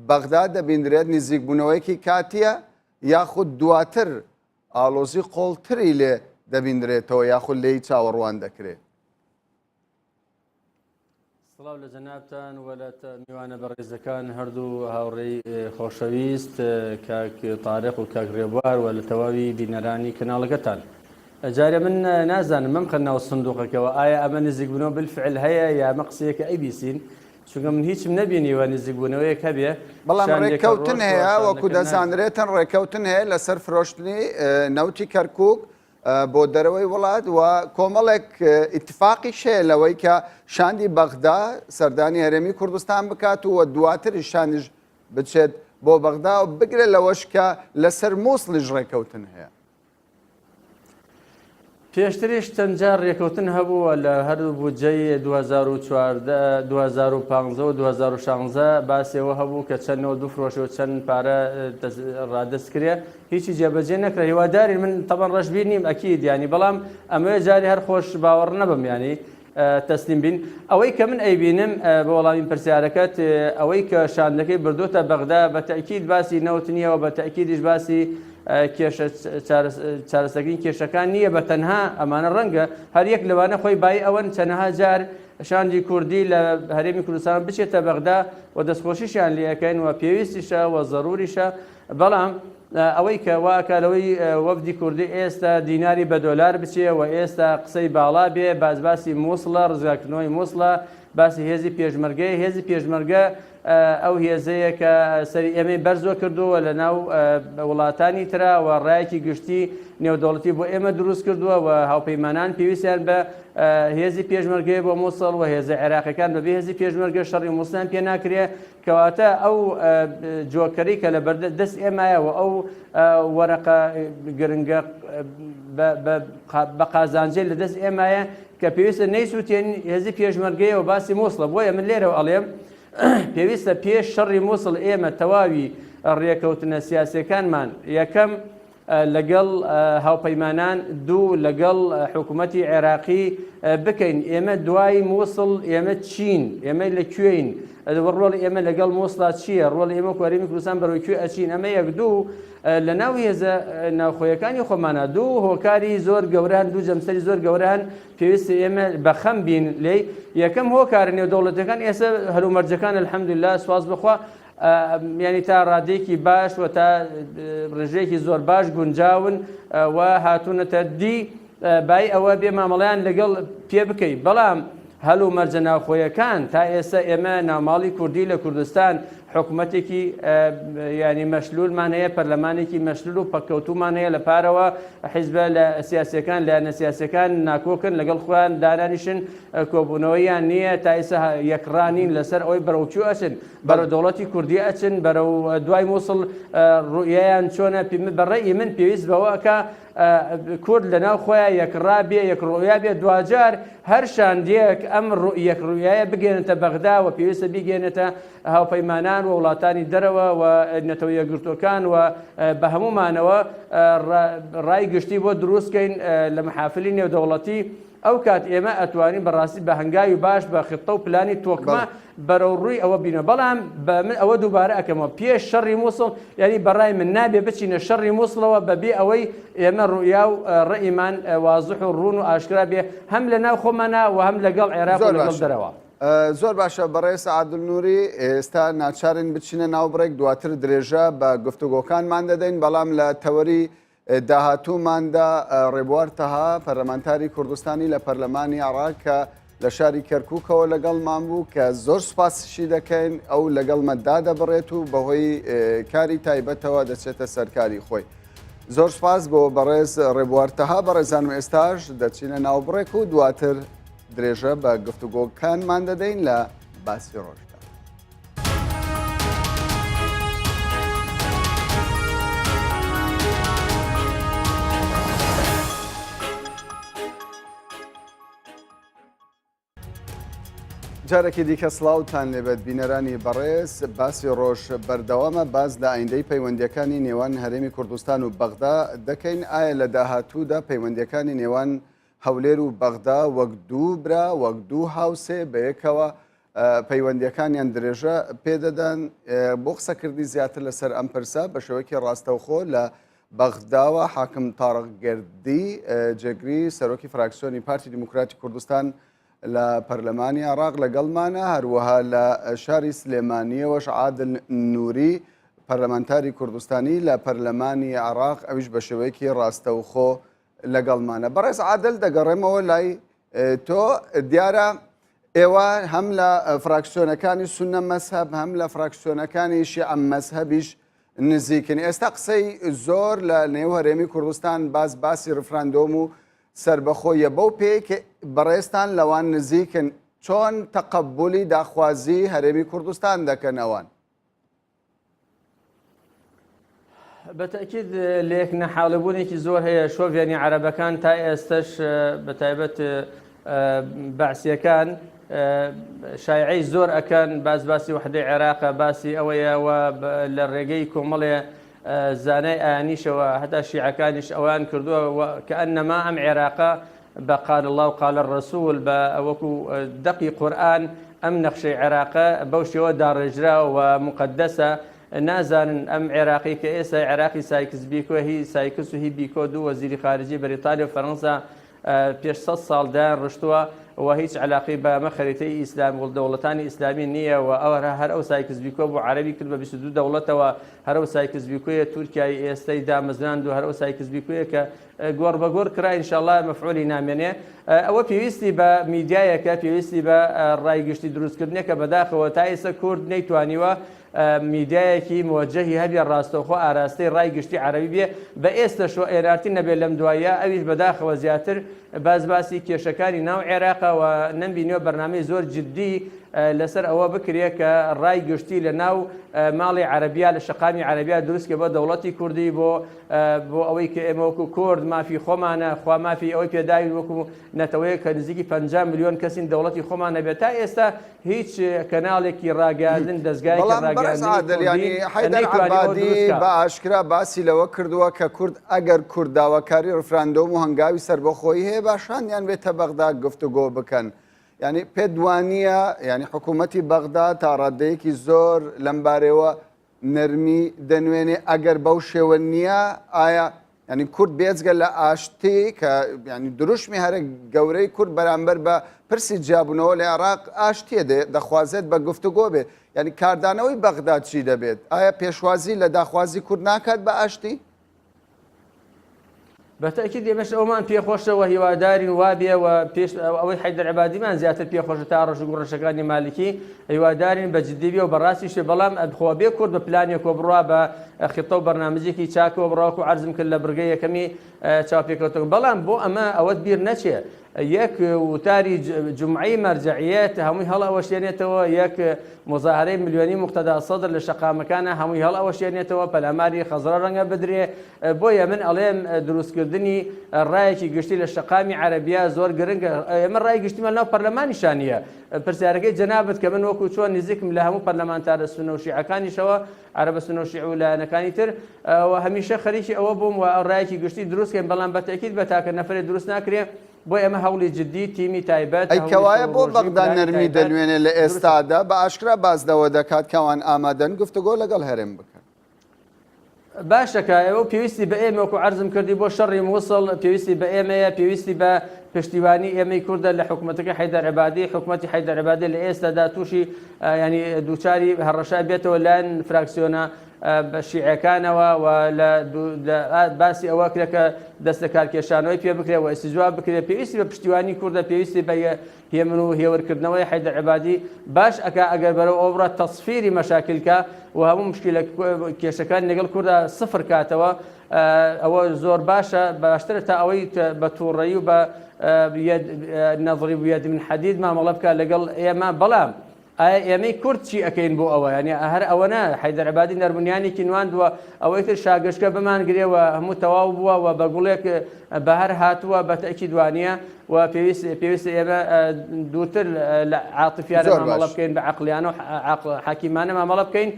بەغدا دەبیندرێت نزیکبوونەوەیکی کاتیە یاخود دواتر ئالۆزی قۆڵتری لێ دەبیندرێتەوە یاخود لێی چاوەڕوان دەکرێت
سڵاو لە جەنابتان و لە میوانە بەڕێزەکان هەردوو هاوڕێی خۆشەویست کاک تاریق و کاک ڕێبوار و لە تەواوی بینەرانی کەناڵەکەتان جارێ من نازانم مەم خەناو سندوقەکەەوە ئایا ئەمە نزیکبوونەوە بالفعل هەیە یا ئەمە قسەیەکە ئەیبیسین چونکە من هیچم نەبینیوە نزیکبوونەوەیەک هەبێ
بەڵام ڕێککەوتن هەیە وەکو دەزانرێتن ڕێککەوتن هەیە لەسەر فرۆشتنی نەوتی کەرکووک بۆ دەرەوەی وڵات و کۆمەڵێک ئیتفاقی شەیە لەوەی کە شاندی بەغدا سەردانی هەرێمی کوردستان بکات و دواتری شانیش بچێت بۆ بەغدا و بگرێت لەوەش کە لەسەر مووسڵیش ڕێککەوتن هەیە
پێشتریش چەندجار ڕێککەوتن هەبووە لە هەردوو بودجەی 2014 2015 و 2016 باسیەوە هەبوو کە چەندەوە دوو فرۆشەوە چەند پارە ڕادست کرێ هیچی جێبەجێ نەکرا هیواداری من تەبەن ڕەشبیر نیم ئەکید ینی بەڵام ئەمەوێ جاری هەر خۆش باوەڕ نەبم ینی تەسلیم بین ئەوەی کە من ئەیبینم بە وەڵامی پرسیارەکەت ئەوەی کە شاندەکەی بردوتە بەغدا بە تەکید باسی نەوتنیەوە بە تەکیدیش باسی کێشە چارەسەرگرین کێشەکان نییە بە تەنها ئەمانە ڕەنگە هەر یەک لەوانە خۆی بای ئەوەن چەندەها جار شاندی کوردی لە هەرێمی کوردستان بچێتە بەغدا و دەستخۆشیشیان لێەکەین و پێویستیشە و ضەروریشە بەڵام ئەوەی کە واکەلەوەی وەفدی کوردی ئێستا دیناری بە دۆلار بچێ و ئێستا قسەی باڵا بێ بازباسی مووسڵە ڕزگارکردنەوەی مووسڵە باسی هێزی پێشمەرگەی هێزی پێشمەرگە ئەو هێزەیە کە سەری ئێمەی بەرزۆ کردووە لە ناو وڵاتانی ترا و ڕایەکی گشتی نێودەوڵەتی بۆ ئێمە دروست کردووە و هاوپەیمانان پێویستیان بە هێزی پێشمەرگەی بۆ مووسڵ و هێزە عێراقیەکان بەبێ هێزی پێشمەرگە شەڕی مووسڵیان پێ ناکرێ کەواتە ئەو جۆکەری کە لە بەردەست ئێمایەوە ئەو وەرەقە گرنگە بە قازانجێ لە دەست ئێمایە کە پێویستە نەیسووتێن هێزی پێشمەرگەی و باسی مووسڵە بۆیە من لێرەوە ئەڵێم پێویستە پێش شەڕی مووسڵ ئێمە تەواوی ڕێکەوتنە سیاسیەکانمان یەکەم لەگەڵ هاوپەیمانان دوو لەگەڵ حکوومەتی عێراقی بکەین. ئێمە دوای مووسڵ ئێمە چین، ئێمە لەکوێین، ڕۆڵ ئێمە لەگەڵ مووسڵات چییە؟ ڕۆڵ ئێمە کوێرەمی کوردستان بەرەوەی کوێ ئەچین؟ ئەمە یەک دوو لە ناو هێزە ناوخۆیەکانی خۆمانە دوو هۆکاری زۆر گەوران، دوو جەمسەری زۆر گەوران پێویستە ئێمە بەخەم بین لێ. یەکەم هۆکارە نێودەوڵەتەکان ئێستا هەرومەرجەکان الحەمدوللا سواز بخوا ینی تا ڕادێکی باش و تا ڕژێکی زۆر باش گونجاون و هاتوونەتە دی بای ئەوە بێ مامەڵیان لەگەڵ پێ بکەیت. بەڵام هەلو مەرجە ناوخۆیەکان تا ئێستا ئێمە ناماڵی کوردی لە کوردستان حکوومەتێکی ینی مەشلولمان هەیە، پەرلەمانێکی مەشلول و پەکەوتومان هەیە لە پارەوە حیزبە لە سیاسەکان لە نەسیاسەکان ناکۆکن لەگەڵ خۆیان دانانیشن کۆبوونەوەیان نییە تا ئێستا یەکڕانین لەسەر ئەوەی بەرەوچوو ئەچن، بەرەو دەوڵەتی کوردی ئەچن، بەرەو دوای مووسڵ ڕوئیان چۆنە بەڕێی من پێویست بەوەکە کورد لەناو خۆیان یەکڕابێ یەکڕۆیا بێ دوجار هەر شاندێک ئەم یەکڕویایە بگێنێتە بەغدا و پێویستە بیگەێنێتە هاوپەیمانان و وڵاتانی دەرەوە و نەتەوە یەکگرتوەکان و بە هەمومانەوە ڕای گشتی بۆ دروستکەین لە محافلی نێودەوڵەتی. ئەو کات ئێمە ئەتوانین بەڕاستی بە هەنگاوی باش بە خطە و پلانی تۆکمە بەرەو ڕووی ئەوە بینە. بەڵام من ئەوە دووبارە ئەکەمەوە پێش شەڕی مووسڵ، ینی بەڕای من نابێ بچینە شەڕی مووسڵەوە بەبێ ئەوەی ئێمە ڕوئیا و ڕئیمان وازح و ڕوون و ئاشکرا بێ هەم لە ناو خۆمانە و هەم لەگەڵ عێراق و لەگەڵ دەرەوە.
زۆر باشە بەڕێز عادڵنووری، ئێستا ناچارن بچینە ناوبڕێک دواتر درێژە بە گفتوگۆکانمان دەدەین، بەڵام لە تەوەری داهاتووماندا ڕێبوار تەها پەرلەمانتاری کوردستانی لە پەرلەمانی عێراق کە لە شاری کەرکووکەوە لەگەڵمان بوو کە زۆر سوپاسشی دەکەین ئەو لەگەڵمەدا دەبڕێت و بەهۆی کاری تایبەتەوە دەچێتە سەرکاری خۆی. زۆر سپاس بۆ بەڕێز ڕێبوار تەها. بەڕێزانم ئێستاش دەچینە ناوبڕێک و دواتر درێژە بە گفتوگۆکانمان دەدەین لە باسی ڕۆژدا. جارێکی دیکە سڵاوتان لێبێت بینەرانی بەڕێز. باسی ڕۆژ بەردەوامە باز لە ئایندەی پەیوەندیەکانی نێوان هەرێمی کوردستان و بەغدا دەکەین. ئایا لە داهاتوودا پەیوەندیەکانی نێوان هەولێر و بەغدا وەک دوو برا وەک دوو هاوسێ بەیەکەوە پەیوەندیەکانیان درێژە پێدەدەن؟ بۆ قسەکردی زیاتر لەسەر ئەم پرسە بە شێوەیەکی ڕاستەوخۆ لە بەغداوە حاکم تاڕق گەردی جێگری سەرۆکی فراکسیۆنی پارتی دیموکراتی کوردستان لە پەرلەمانی عێراق لەگەڵمانە، هەروەها لە شاری سلێمانیەوەش عادل نووری پەرلەمانتاری کوردستانی لە پەرلەمانی عێراق ئەویش بە شێوەیەکی ڕاستەوخۆ لەگەڵمانە. بەڕێز عادل دەگەڕێمەوە لای تۆ. دیارە ئێوە هەم لە فراکسیۆنەکانی سونە مەزهەب هەم لە فراکسیۆنەکانی شیعە مەزهەبیش نزیکن. ئێستا قسەی زۆر لە نێو هەرێمی کوردستان باسی ڕفراندۆم و سربەخۆیە بەو پێی کە بەڕێستان لەوان نزیکن. چۆن تەقەبولی داخوازی هەرێمی کوردستان دەکەن ئەوان؟
بەتەکید لێک نەحاڵبوونێکی زۆر هەیە. شۆڤێنی عەرەبەکان تا ئێستش بەتایبەت بەعسیەکان شایعەی زۆر ئەکەن، باسی وحدەی عێراقە، باسی ئەوەیەوە لە ڕێگەی کۆمەڵێ زانای ئایانیشەوە هەتا شیعەکانیش ئەوان کردووە کە ئەنەما ئەم عێراقە بە قال الله و قال الرسول بە وەکو دەقی قورئان ئەم نەخشەی عێراقە بەو شێوە داڕێژرا و مقدسە. نازانن ئەم عێراقی کە ئێستا عێراقی سایکس بیکۆ هی سایکس و هی بیکۆ دوو وەزیری خارجی بەریتانیا و فەڕەنسا پێش 100 ساڵدایان ڕشتووە و هیچ علاقی بە ئەمە خەریتەی ئیسلام و دەوڵەتانی ئیسلامی نییە و ئەوە هەر ئەو سایکس بیکۆ بۆ عەرەبی کرد بە 22 دەوڵەتەوە. هەر ئەو سایکس بیکۆیە تورکیای ئێستای دامەزراند و هەر ئەو سایکس بیکۆیە کە گۆڕ بە گۆڕ کرا ئینشاءالله مەفعولی نامێنێ. ئەوە پێویستی بە میدیایەکە، پێویستی بە ڕایگشتی دروستکردنێکە بەداخەوە تا ئێستا کورد نەیتوانیوە میدیایەکی موجهی هەبێ ڕاستەوخۆ ئاراستەی ڕای گشتی عەرەبی بێ. بە ئێستا شۆ ئێرارتی نەبێت لەم دوایە ئەویش بەداخەوە زیاتر باسی کێشەکانی ناو عێراقەوە نەمبینیوە بەرنامەی زۆر جددی لەسەر ئەوە بکرێت کە ڕای گشتی لە ناو ماڵی عەرەبیا لە شەقامی عەرەبیا دروستکە بۆ دەوڵەتی کوردی بۆ ئەوەی کە ئێمە وەکو کورد مافی خۆمانە خوا مافی ئەوەی پێداوی وەکو نەتەوەیە کە نزیکی 50 میلیۆن کەسین دەوڵەتی خۆمان نەبێت تا ئێستا هیچ کەناڵێکی ڕاگەاندن دەستگایەکی
ڕاگەاندنی حەیدەر عەبادی بە ئاشکرا باسی لەوە کردووە کە کورد ئەگەر کورد داواکاری ڕفراندۆم و هەنگاوی سەربەخۆیی هەیە باشانیان بێتە بەغدا گفتوگۆ بکەن. ینی پێدوانیە ینی حکوومەتی بەغدا تا ڕادەیەکی زۆر لەم بارەوە نەرمی دەنوێنێ ئەگەر بەو شێوە نییە ئایا ینی کورد بێجگە لە ئاشتی کە ینی دروشمی هەرە گەورەی کورد بەرامبەر بە پرسی جیاببوونەوە لە عێراق ئاشتیە دەخوازێت بە گفتوگۆ بێت ینی کاردانەوەی بەغدا چی دەبێت ئایا پێشوازی لە داخوازی کورد ناکات بە ئاشتی؟
بەتەکید ئێمەش ئەومان پێخۆشەوە هیوادارین وابێ و پێش ئەوەی حەیدەر عەبادیمان زیاتر پێخۆشە تا ڕۆژگۆڕەشەکانی مالکی هیوادارین بە جددیبێ و بەڕاستیشێ بەڵام خۆ بێ کورد بە پلانێکۆ بڕوا بە خێتە و بەرنامەجێکی چاکەوە بڕاوکو عەرزم کرد لە بڕگە یەکەمی چاوپێکەوتن بەڵام بۆ ئەمە ئەوەت بیر نەچێ یەک وتاری جمعی مەرجعیەت هەمووی هەڵ ئەوەشێنێتەوە یەک مۆزاهرەی ملیۆنی مقتەدا سەدر لە شەقامەکانە هەمووی هەڵ ئەوەشێنێتەوە پەلاماری خەزرە ڕەنگە بدرێ بۆیە من ئەڵێم دروستکردنی ڕایەکی گشتی لە شەقامی عەرەبیا زۆر گرنگە ئێمە ڕای گشتیمان ناو پەرلەمانیشانە پرسیارەکەی جەنابەت کە من وەکو چۆن نزیکم لە هەموو پەرلەمانتارە سونە و شیعەکانیشەوە عەرەبە سونە و شیع و لایەنەکانی تر و هەمیشە خەریکی ئەوە بووم و ڕایەکی گشتی دروستکەین بەڵام بەتەکید بە تاکە نەفرێ دروست ناکرێ بۆ ئێمە هەوڵی جددی تیمی تایبەت
ئەیکەوایە بۆ بەغدا نەرمی دەنوێنێ لە ئێستادا بە ئاشکرا بازدەوە دەکات کەوان ئامادەن گفتوگۆ لەگەڵ هەرێم بکەن.
باشەکە ئێوە پێویستی بە ئێمە وەکو عەرزم کردی بۆ شەڕی مووسڵ پێویستی بە ئێمەیە پێویستی بە پشتیوانی ئێمەی کوردە لە حکوومەتەکە حەیدەر عەبادی حکوومەتی حەیدەر عەبادی لە ئێستادا تووشی ینی دووچاری هەڕەشای بێتەوە لایەن فراکسیۆنە بە شیعەکانەوە و باسی ئەوە کرێ کە دەست لە کارکێشانەوەی پێ بکرێ و ئیستیجواب بکرێت پێویستی بە پشتیوانی کوردە پێویستی بە هێمن و هێورکردنەوەی حەیدەر عەبادی باش ئەکا ئەگەر بەرەو ئەو بڕات تەصفیری مەشاکلکە و هەموو مشکلە کێشەکان لەگەڵ کووردا سفر کاتەوە ئەوە زۆر باشە باشترە تا ئەوەی بە تووڕەیی و بە نەظری بویەد من حەدید مامەڵە بکات لەگەڵ ئێمە بەڵام ئایا ئێمەی کورد چی ئەەکەین بۆ ئەوە ینی هەر ئەوەنە حەیدەر عەبادی نەرمونیانێکی نواندووە ئەوەی تر شاگەشتکە بمانگرێەوە هەموو تەواو بووە و بە گوڵێک بەهەر هاتووە بەتەکی دوانیە و پێویست ئێمە دووتر لە عاتفیانە مامەڵە بکەین بە عەقلیانە و حەکیمانە مامەڵە بکەین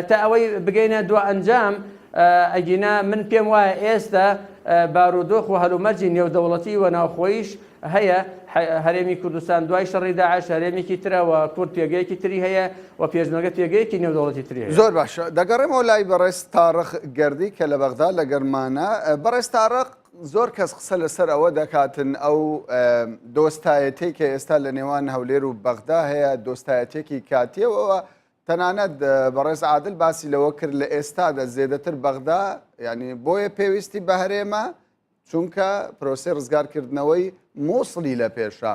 تا ئەوەی بگەینە دو ئەنجام ئەگینا من پێم وایە ئێستا بارودۆخ و هەلومەرجی نێودەوڵەتی و ناوخۆیش هەیە هەرێمی کوردستان دوای شەڕی داعش هەرێمێکی ترەوە کورد پێگەیەکی تری هەیە و پێشنەگە پێگەیەکی نێودەوڵەتی تری هەیە.
زۆر باشە دەگەڕێمەوە لای بەڕێز تارق گەردی کە لە بەغدا لە گەرمانە بەڕێز تارق زۆر کەس قسە لەسەر ئەوە دەکاتن ئەو دۆستایەتی کە ئێستا لە نێوان هەولێر و بەغدا هەیە دۆستایەتێکی کاتیەوە تەنانەت بەڕێز عادل باسی لەوە کرد لە ئێستادا زێدەتر بەغدا ینی بۆیە پێویستی بە هەرێمە چونکە پرۆسی ڕزگارکردنەوەی مووسڵی لە پێشە.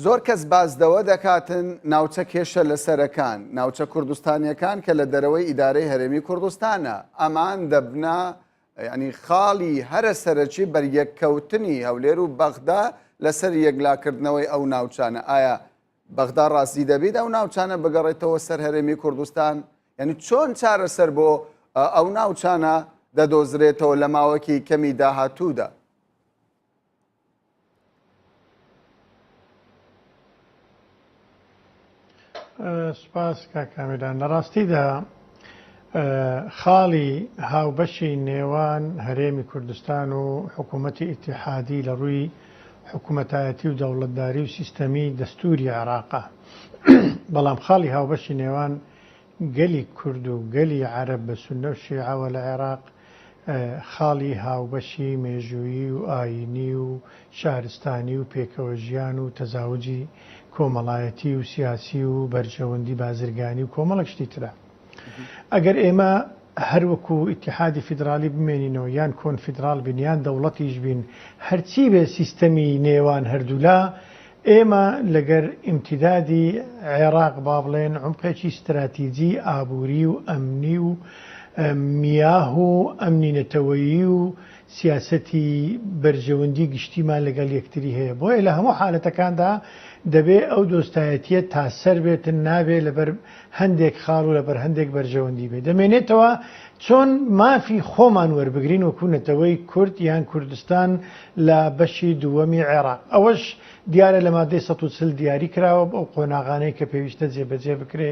زۆر کەس بازدەوە دەکاتن ناوچە کێشە لە سەرەکان ناوچە کوردستانیەکان کە لە دەرەوەی ئیدارەی هەرێمی کوردستانە ئەمان دەبنا ینی خاڵی هەرە سەرەکی بەریەککەوتنی هەولێر و بەغدا لەسەر یەکلاکردنەوەی ئەو ناوچانە. ئایا بەغدا ڕاستی دەبێت ئەو ناوچانە بگەڕێتەوە سەر هەرێمی کوردستان ینی چۆن چارەسەر بۆ ئەو ناوچانە دەدۆزرێتەوە لە ماوەکی کەمی داهاتوودا؟
سپاس کاکامیران لە ڕاستیدا خاڵی هاوبەشی نێوان هەرێمی کوردستان و حکوومەتی ئیتیحادی لە ڕووی حکوومەتایەتی و دەوڵەتداری و سیستەمی دەستوری عێراقا بەڵام خاڵی هاوبەشی نێوان گەلی کورد و گەلی عەرەب بە سونە و شیعەوە لە عێراق خاڵی هاوبەشی مێژوویی و ئاینی و شارستانی و پێکەوە ژیان و تەزاوجی کۆمەڵایەتی و سیاسی و بەرژەوەندی بازرگانی و کۆمەڵک شتی ترە. ئەگەر ئێمە هەروەکو ئیتیحادی فیدرالی بمێنینەوە یان کۆنفیدرال بین یان دەوڵەتیش بین هەرچی بێ سیستەمی نێوان هەردوولا ئێمە لەگەر ئیمتیدادی عێراق با بڵێن عمقێکی استراتیجی ئابووری و ئەمنی و میاه و ئەمنی نەتەوەیی و سیاسەتی بەرژەوەندی گشتیمان لەگەڵ یەکتری هەیە بۆیە لە هەموو حالەتەکاندا دەبێ ئەو دۆستایەتیە تاسەر بێتن نابێ لەبەر هەندێک خاڵ و لەبەر هەندێک بەرژەوەندی بێ دەمێنێتەوە چۆن مافی خۆمان وەربگرین وەکوونەتەوەی کورد یان کوردستان لە بەشی دووەمی عێراق ئەوەش دیارە لە مادەی 140 دیاری کراوە ئەو قۆناغانەی کە پێویستە جێبەجێ بکرێ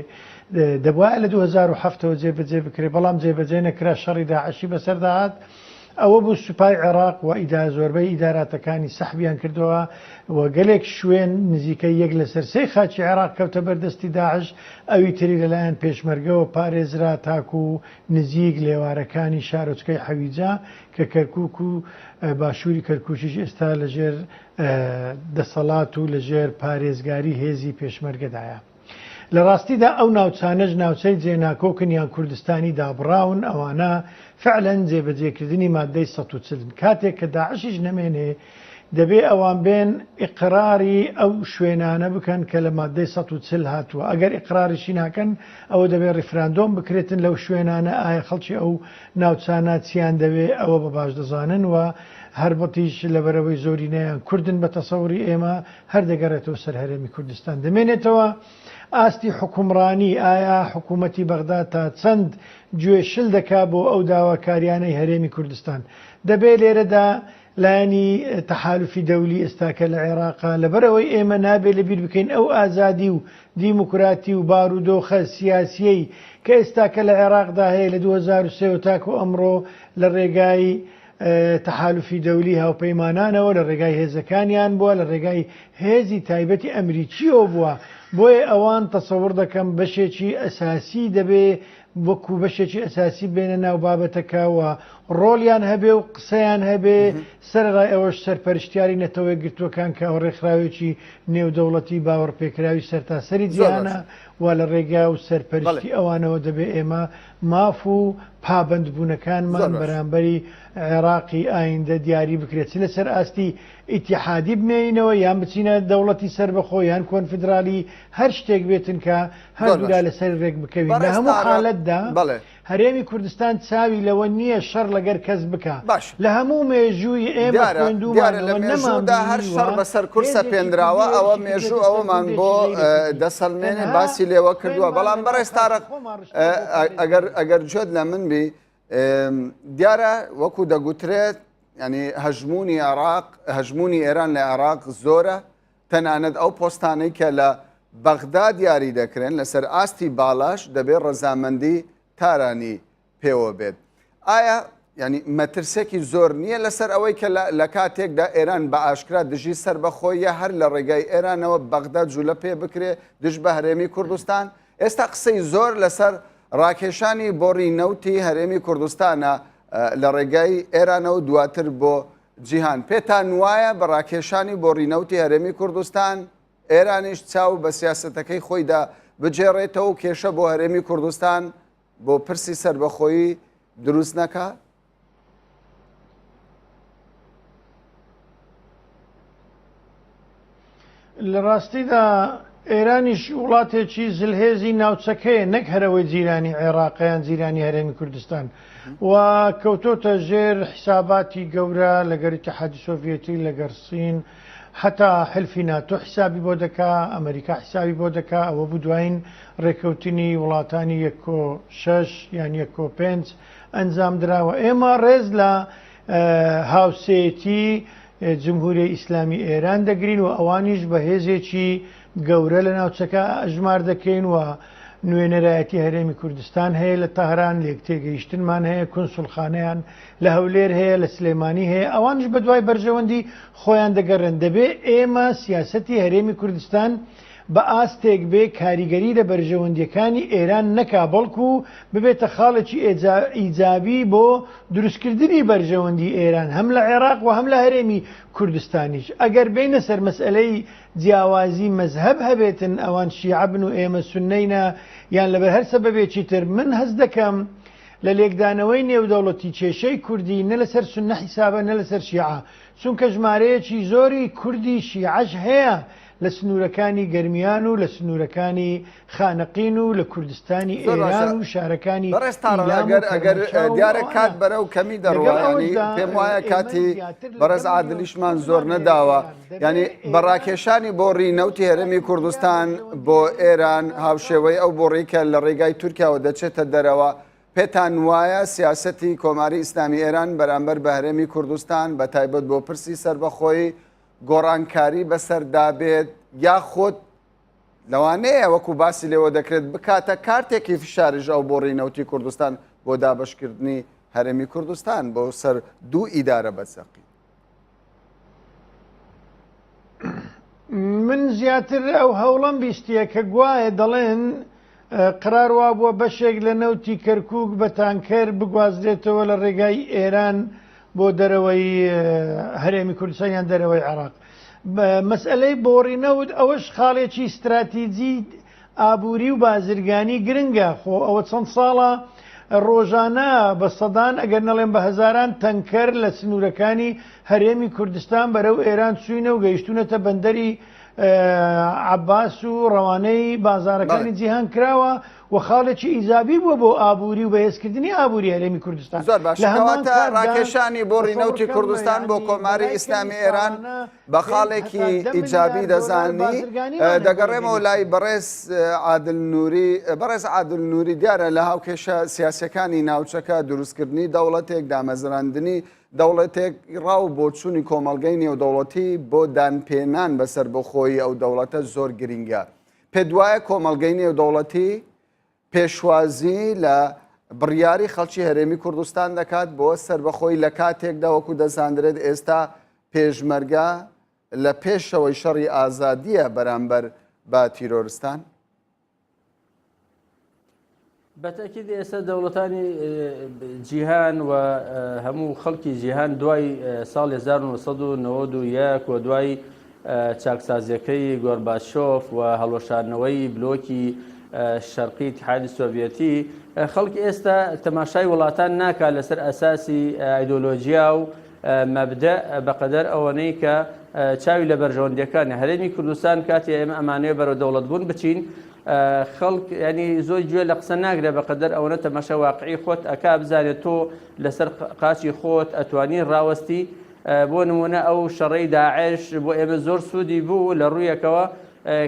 دەبواە لە 2007ەوە جێبەجێ بکرێ بەڵام جێبەجێ نەکرا شەڕی داعشی بەسەرداهات ئەوە بوو سوپای عێراق و زۆربەی ئیداراتەکانی سەحبیان کردەوە و گەلێک شوێن نزیکەی یەک لە سەرسەی خاچی عێراق کەوتە بەردەستی داعش ئەوی تری لەلایەن پێشمەرگەوە پارێزرا تاکو و نزیک لێوارەکانی شارۆچکەی حەویجا کە کەرکووک و باشووری کەرکووشیش ئێستا لەژێر دەسەڵات و لەژێر پارێزگاری هێزی پێشمەرگەدایە لە ڕاستیدا ئەو ناوچانەش ناوچەی جێناکۆکن یان کوردستانی دابڕاون ئەوانە فعلەن جێبەجێکردنی مادەی 140 کاتێک کە داعشیش نەمێنێ دەبێ ئەوان بێن ئیقراری ئەو شوێنانە بکەن کە لە مادەی 140 هاتووە ئەگەر ئیقراریشی ناکەن ئەوە دەبێت ڕیفراندۆم بکرێتن لەو شوێنانە ئایا خەڵکی ئەو ناوچانە چیان دەوێ ئەوە بە باش دەزانن و هەر بەتیش لەبەرەوەی زۆرینەیان کوردن بە تەسەوری ئێمە هەر دەگەڕێتەوە سەر هەرێمی کوردستان دەمێنێتەوە ئاستی حکومڕانی ئایا حکوومەتی بەغدا تا چەند گوێشل دەکا بۆ ئەو داواکاریانەی هەرێمی کوردستان دەبێت لێرەدا لایەنی تەحالوفی دەولی ئێستاکە لە عێراقا لەبەرەوەی ئێمە نابێت لەبیر بکەین ئەو ئازادی و دیموکراتی و بارودۆخە سیاسیەی کە ئێستاکە لە عێراقدا هەیە لە 2003 تاکو ئەمڕۆ لە ڕێگای تەحالوفی دەولی هاوپەیمانانەوە لە ڕێگای هێزەکانیان بووە لە ڕێگای هێزی تایبەتی ئەمریکیەوە بووە بۆیە ئەوان تەسەور دەکەم بەشێکی ئەساسی دەبێ وەکو بەشێکی ئەساسی بێنە ناو بابەتەکەوە ڕۆلیان هەبێ و قسەیان هەبێ سەرڕای ئەوەش سەرپەرشتیاری نەتەوەی گرتوەکان کە ئەو ڕێکخراوێکی نێودەوڵەتی باوەڕپێکراوی سەرتاسەری جیهانە و لە ڕێگا و سەرپەرشتی ئەوانەوە دەبێ ئێمە ماف و پابندبوونەکانمان بەرامبەری عێراقی ئایندە دیاری بکرێت لەسەر ئاستی ئیتیحادی بمێنینەوە یان بچینە دەوڵەتی سربەخۆ یان کۆنفدرالی هەر شتێک بێتن کە هەردوودا لەسەر ڕێک بکەوین لە هەموو حالەتدا هەرێمی کوردستان چاوی لەوە نییە شەڕ لەگەر کەس بکە لە هەموو مێژووی ئێمە
خوێندوماندا هەر شەڕ بەسەر کورسە پێنراوە ئەوە مێژوو ئەوەمان بۆ دەسەڵمێنێ باسی لێوە کردووە بەڵام بەڕێز تارق ئەگەر جۆت لە من بی دیارە وەکو دەگوترێت ینی هەژمونی عێراق هەژمونی ئێران لە عێراق زۆرە تەنانەت ئەو پۆستانەی کە لە بەغدا دیاری دەکرێن لەسەر ئاستی باڵاش دەبێت ڕەزامەندی تارانی پێوە بێت ئایا ینی مەترسێکی زۆر نییە لەسەر ئەوەی کە لە کاتێکدا ئێران بە ئاشکرا دژی سەر بەخۆیە هەر لە ڕێگای ئێرانەوە بەغدا جوولە پێ بکرێ دژ بە هەرێمی کوردستان ئێستا قسەی زۆر لەسەر ڕاکێشانی بۆڕی نەوتی هەرێمی کوردستانە لە ڕێگای ئێرانەوە دواتر بۆ جیهان پێتان وایە بە ڕاکێشانی بۆڕی نەوتی هەرێمی کوردستان ئێرانیش چاو بە سیاسەتەکەی خۆیدا بجێڕێتەوە و کێشە بۆ هەرێمی کوردستان بۆ پرسی سربەخۆیی دروست نەکە؟
لە ڕاستیدا ئێرانیش وڵاتێکی زلهێزی ناوچەکەیە نەک هەرەوەی جیرانی عێراقیان جیرانی هەرێمی کوردستان و کەوتۆتە ژێر حساباتی گەورە لەگەر ئیتیحادی سۆڤیەتی لەگەر سین حتا حلفی ناتۆ حسابی بۆ دەکا ئەمریکا حسابی بۆ دەکا ئەوە بوو دوایین ڕێکەوتنی وڵاتانی 1.6 یان 1.5 ئەنجام درراوە ئێمە ڕێز لە هاوسێتی جمهوری ئیسلامی ئێران دەگرین و ئەوانیش بە هێزێکی گەورە لە ناوچەکە ئەژمار دەکەین و نوێنەرایەتی هەرێمی کوردستان هەیە لە تەهران لێک تێگەیشتنمان هەیە کونسولخانەیان لە هەولێر هەیە لە سلێمانی هەیە ئەوانش بە دوای بەرژەوەندی خۆیان دەگەڕێن دەبێ ئێمە سیاسەتی هەرێمی کوردستان بە ئاستێک بێ کاریگەری لە بەرژەوەندیەکانی ئێران نەکا بەڵکو و ببێتە خاڵێکی ئیجابی بۆ دروستکردنی بەرژەوەندی ئێران هەم لە عێراق و هەم لە هەرێمی کوردستانیش ئەگەر بینە سەر مەسئلەی جیاوازی مەزهەب هەبێتن ئەوان شیعە بن و ئێمە سوننەینە یان لەبەر هەر سەبەبێکی تر من هەست دەکەم لە لێکدانەوەی نێودەوڵەتی کێشەی کوردی نە لەسەر سوننە حیسابە نە لەسەر شیعە چونکە ژمارەیەکی زۆری کوردی شیعەش هەیە لە سنوورەکانی گەرمیان و لە سنوورەکانی خانەقین و لە کوردستانی ئێران و شارەکانی
ئەگەر دیارە کات بەرە و کەمی دەڕوایانی پێم وایە کاتی بەڕێز عادلیشمان زۆر نەداوە ینی بەڕاکێشانی بۆ ڕینەوتی هەرێمی کوردستان بۆ ئێران هاوشێوەی ئەو بۆڕێکە لە ڕێگای تورکیاوە دەچێتە دەرەوە پێتان وایە سیاسەتی کۆماری ئیسلامی ئێران بەرامبەر بە هەرێمی کوردستان بە تایبەت بۆ پرسی سربەخۆی گۆڕانکاری بەسەردابێت یاخۆت لەوانەیە وەکو باسی لێوە دەکرێت بکاتە کارتێکی فشارژ ئەو بۆ ڕێنەوتی کوردستان بۆ دابشکردنی هەرێمی کوردستان بۆ سەر دوو ئیدارە بەسەقی
من زیاتر ئەو هەوڵم بیستیە کە گوایە دەڵێن قرار وا بووە بەشێک لە نەوتی کەرکووک بە تانکەر بگوازرێتەوە لە ڕێگای ئێران بۆ دەرەوەی هەرێمی کوردستان یان دەرەوەی عێراق. مەسئلەی بۆڕینەوت ئەوەش خاڵێکی استراتیجی ئابووری و بازرگانی گرنگە. خۆ ئەوە چەند ساڵە ڕۆژانە بە سەدان ئەگەر نەڵێن بە هەزاران تەنکەر لە سنوورەکانی هەرێمی کوردستان بەرەو ئێران چوینە و گەیشتونەتە بەندەری عباس و ڕەوانەی بازارەکانی جیهان کراوە و خاڵێکی ئیزابی بووە بۆ ئابووری و بەهێزکردنی ئابووری هەرێمی کوردستان.
زۆر باشکەواتە ڕاکێشانی بۆ ڕینەوتی کوردستان بۆ کۆماری ئیسلامی ئێران بە خاڵێکی ئیجابی دەزانی دەگەڕێمەوە لای بەڕێز عادل نووری دیارە لە هاوکێشە سیاسەکانی ناوچەکە دروستکردنی دەوڵەتێک دامەزراندنی دەوڵەتێک ڕاو بۆ چوونی کۆمەڵگەی نێودەوڵەتی بۆ دانپێنان بەسەر بەخۆی ئەو دەوڵەتە زۆر گرنگە. پێ دوایە کۆمەڵگەی نێودەوڵەتی پێشوازی لە بڕیاری خەڵکی هەرێمی کوردستان دەکات بۆ سربەخۆی لە کاتێکدا وەکو دەزاندرێت ئێستا پێشمەرگە لە پێشەوەی شەڕی ئازادیە بەرامبەر بە تیرۆرستان؟
بەتەکید ئێستا دەوڵەتانی جیهان و هەموو خەڵکی جیهان دوای ساڵی 1991 و دوای چاکسازیەکەی گۆرباچۆف و هەڵوەشاندنەوەی بلۆکی شەرقی اتحادی سۆڤیەتی خەڵکی ئێستا تەماشای وڵاتان ناکات لەسەر ئەساسی ئایدۆلۆژیا و مەبدە بەقەدەر ئەوەنەی کە چاوی لە بەرژەوەندیەکانی هەرێمی کوردستان کاتی ئێمە ئەمانەیە بەرەو دەوڵەت بوون بچین خەڵک ینی زۆر گوێ لە قسە ناگرێت بەقەدەر ئەوەنە تەماشا واقعی خۆت ئەکا بزانێت تۆ لەسەر قاچی خۆت ئەتوانی ڕاوەستی. بۆ نمونە ئەو شەڕەی داعش بۆ ئێمە زۆر سوودی بوو لە ڕوویەکەوە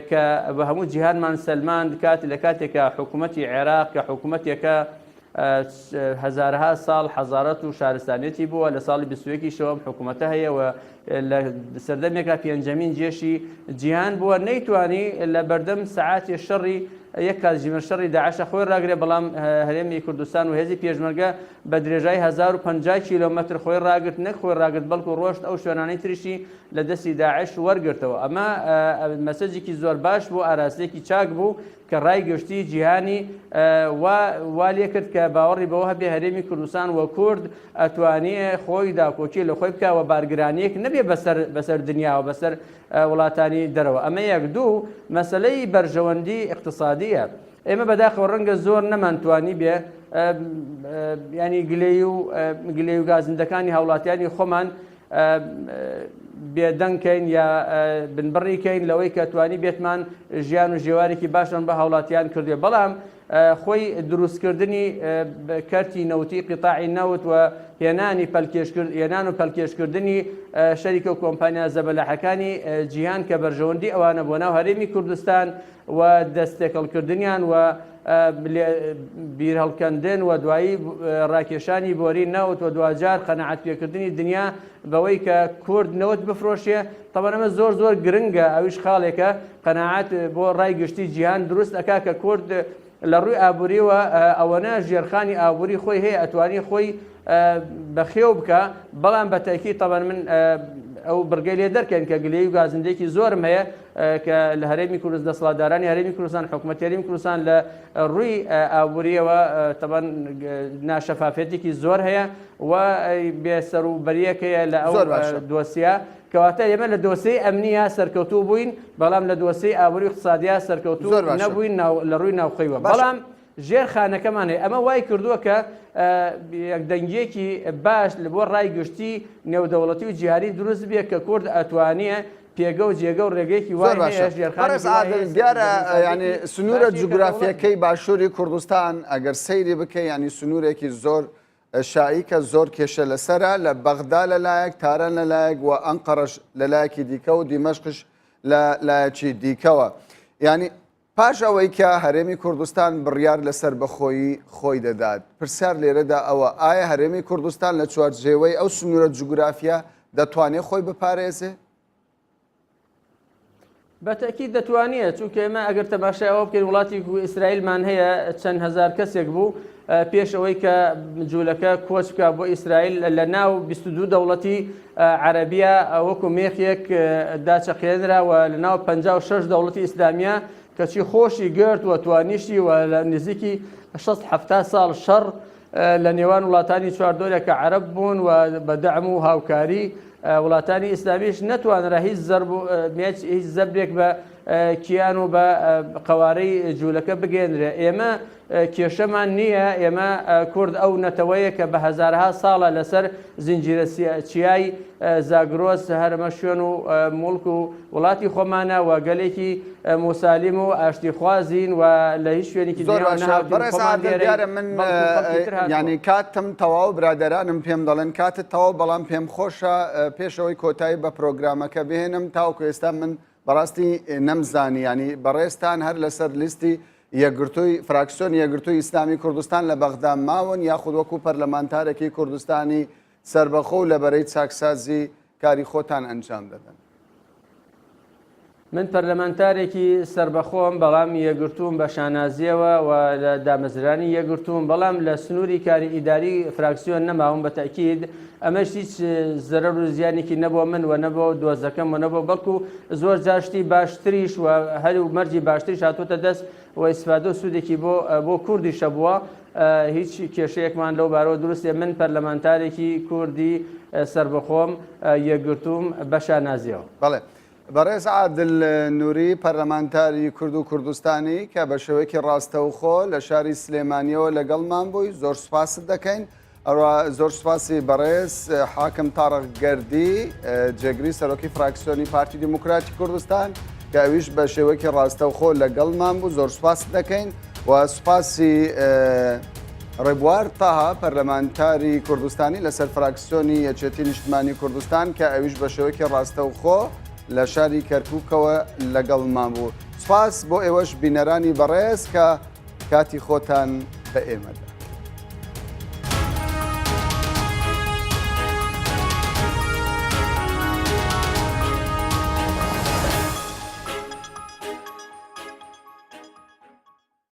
کە بە هەموو جیهانمان سەلمان کاتی لە کاتێکە حکوومەتی عێراق کە حکوومەتێکە هەزارها ساڵ حەزارەت و شارستانێتی بووە لە ساڵی 21 شەوەم حکوومەتە هەیە و لە سەردەمێکە پێنجەمین جێشی جیهان بووە نەیتوانی لە بەردەم سەعاتی شەڕی یەک کاتژمێر شەڕی داعشە خۆی ڕاگرێ بەڵام هەرێمی کوردستان و هێزی پێشمەرگە بە درێژای 1050 کیلۆمەتر خۆی ڕاگرت نەک خۆی ڕاگرت بەڵکو ڕۆشت ئەو شوێنانەی تریشی لە دەستی داعش وەرگرتەوە. ئەمە مەسەجێکی زۆر باش بوو ئاراستێکی چاک بوو کە ڕای گەشتی جیهانی وا لێ کرد کە باوەڕی بەوە هەبێ هەرێمی کوردستان وە کورد ئەتوانێ خۆی داکۆکی لە خۆی بکەوە بارگرانیەک نەبێ بەسەر دنیاوە بەسەر وڵاتانی دەرەوە. ئەمە یەک دوو مەسلەی بەرژەوەندی اقتصادیە. ئێمە بەداخەوە ڕەنگە زۆر نەمانتوانی بێ ینی گلەی و گازندەکانی هاوڵاتیانی خۆمان بێدەنگکەین یا بنبڕیکەین لەوەی کە توانی بێتمان ژیان و ژێوارێکی باشن بە هاوڵاتیان کردێ. بەڵام خۆی دروستکردنی کەرتی نەوتی قیتاعی نەوت و هێنان و پەلکێشکردنی شەریکە و کۆمپانیا زەبەلاحەکانی جیهان کە بەرژەوەندی ئەوانە بۆ ناو هەرێمی کوردستان و دەستێکەڵکردنیان و بیر هەڵکەندن و دوایی ڕاکێشانی بۆری نەوت و دوجار قەنەعەت پێکردنی دنیا بەوەی کە کورد نەوت بفرۆشێ. طبعا ئەمە زۆر گرنگە ئەویش خاڵێکە قەنەعەت بۆ ڕای گشتی جیهان دروست ئەکا کە کورد لە ڕووی ئابووریەوە ئەوەنە ژێرخانی ئابووری خۆی هەیە ئەتوانی خۆی بەخێو بکە. بەڵام بە تاکید طبعا من ئەو بڕگەی لێ دەرکەن کە گلەی و گازندێکی زۆرم هەیە کە لە هەرێمی کوردستان دەسەڵاتدارانی هەرێمی کوردستان حکوومەتی هەرێمی کوردستان لە ڕووی ئابووریەوە طبعا ناشەفافێتێکی زۆر هەیە و بێسەروبەریەکەیە لە ئەو دۆسیە کەواتە ئێمە لە دۆسەی ئەمنیە سەرکەوتوو بووین بەڵام لە دۆسەی ئابووری اقتصادیە سەرکەوتوو نەبووین لە ڕووی ناوخەیوە. بەڵام ژێر خانەکەمان هەیە. ئەمە وای کردووە کە یەکدەنگیەکی باش لە بۆ ڕای گشتی نێودەوڵەتی و جیهانی دروست بێت کە کورد ئەتوانیە پێگە و جێگە و ڕێگەیەکی وای
بەڕێز عادل دیارە ینی سنوورە جوگرافیەکەی باشووری کوردستان ئەگەر سەیری بکەی ینی سنوورێکی زۆر شایی کە زۆر کێشە لەسرە لە بەغدا لەلایەک تاران لەلایەک و ئەنقەرەش لەلایەکی دیکە و دیمەشقش لە لایەکی دیکەوە ینی پاش ئەوەی کە هەرێمی کوردستان بڕیار لەسەر بەخۆیی خۆی دەدات پرسیار لێرەدا ئەوە ئایا هەرێمی کوردستان لە چوارچێوەی ئەو سنوورە جوگرافیا دەتوانێت خۆی بپارێزێ؟
بەتەکی دەتوانێت چونکە ئێمە ئەگەر تەماشای ئەوە بکەین وڵاتی ئیسرائیلمان هەیە چەند هزار کەسێک بوو پێش ئەوەی کە جوولەکە کۆچ بکە بۆ ئیسرائیل لە ناو 22 دەوڵەتی عەرەبیە وەکو مێخێک داچەقێنراوە لە ناو 56 دەوڵەتی ئیسلامیە کەچی خۆشی گرت و توانیشتی و لە نزیکی 60-70 ساڵ شەڕ لە نێوان وڵاتانی چواردۆرێک کە عەرەب بوون و بەدەعم و هاوکاری وڵاتانی ئیسلامیش نەتوانرا هیچ زەبرێک بە کیان و بە قوارەی جوولەکە بگەێنرێ. ئێمە کێشەمان نییە، ئێمە کورد ئەو نەتەوەیە کە بە هەزارها ساڵە لەسەر زنجیرە چیای زاگرۆس هەرمە شوێن و مڵک و وڵاتی خۆمانە و گەلێکی موسالیم و ئاشتیخوازین و لە هیچ شوێنێکی
دیارە من ینی کاتم تەواو برادەرانم پێم دەڵێن کاتت تەواو بەڵام پێم خۆشە پێشەوەی کۆتایی بە پرۆگرامەکە بهێنم تاوکو ئێستا من بەڕاستی نەمزانی ینی بەڕێستان هەر لەسەر لیستی یەکگرتووی فراکسیۆن یەکگرتووی ئیسلامی کوردستان لە بەغدا ماون یاخود وەکو پەرلەمانتارێکی کوردستانی سربەخۆ و لەبەرەی چاکسازی کاری خۆتان ئەنجام دەدەن.
من پەرلەمانتارێکی سربەخۆم بەڵام یەکگرتووم بە شانازیەوە و لە دامەزرانی یەکگرتووم بەڵام لە سنووری کاری ئیداری فراکسیۆن نەماوم بە تاکید ئەمەش هیچ زەرەر و زیانێکی نەبووە من و نەبووە دۆزەکەم و نەبووە بەڵکو زۆر جاشتی باشتریش و هەر و مەرجی باشتریش هاتوۆتە دەست و ئیسفادە و سوودێکی بۆ کوردیشە بووە. هیچ کێشەیەکمان لەو بارەوە دروستێ. من پەرلەمانتارێکی کوردی سربەخۆم یەکگرتووم بە شانازیەوە.
بەڵێ بەڕێز عادل نووری پەرلەمانتاری کورد و کوردستانی کە بە شێوەیەکی ڕاستەوخۆ لە شاری سلێمانیەوە لەگەڵمان بووی زۆر سوپاست دەکەین. ئەوە زۆر سوپاسی بەڕێز حاکم تاڕق گەردی جێگری سەرۆکی فراکسیۆنی پارتی دیموکراتی کوردستان کە ئەویش بە شێوەیەکی ڕاستەوخۆ لەگەڵمان بوو زۆر سوپاس دەکەین و سوپاسی ڕێبوار تاها پەرلەمانتاری کوردستانی لەسەر فراکسیۆنی یەکێتی نیشتمانی کوردستان کە ئەویش بە شێوەیەکی ڕاستەوخۆ لە شاری کەرکووکەوە لەگەڵمان بوو. سوپاس بۆ ئێوەش بینەرانی بەڕێز کە کاتی خۆتان بە ئێمەدا.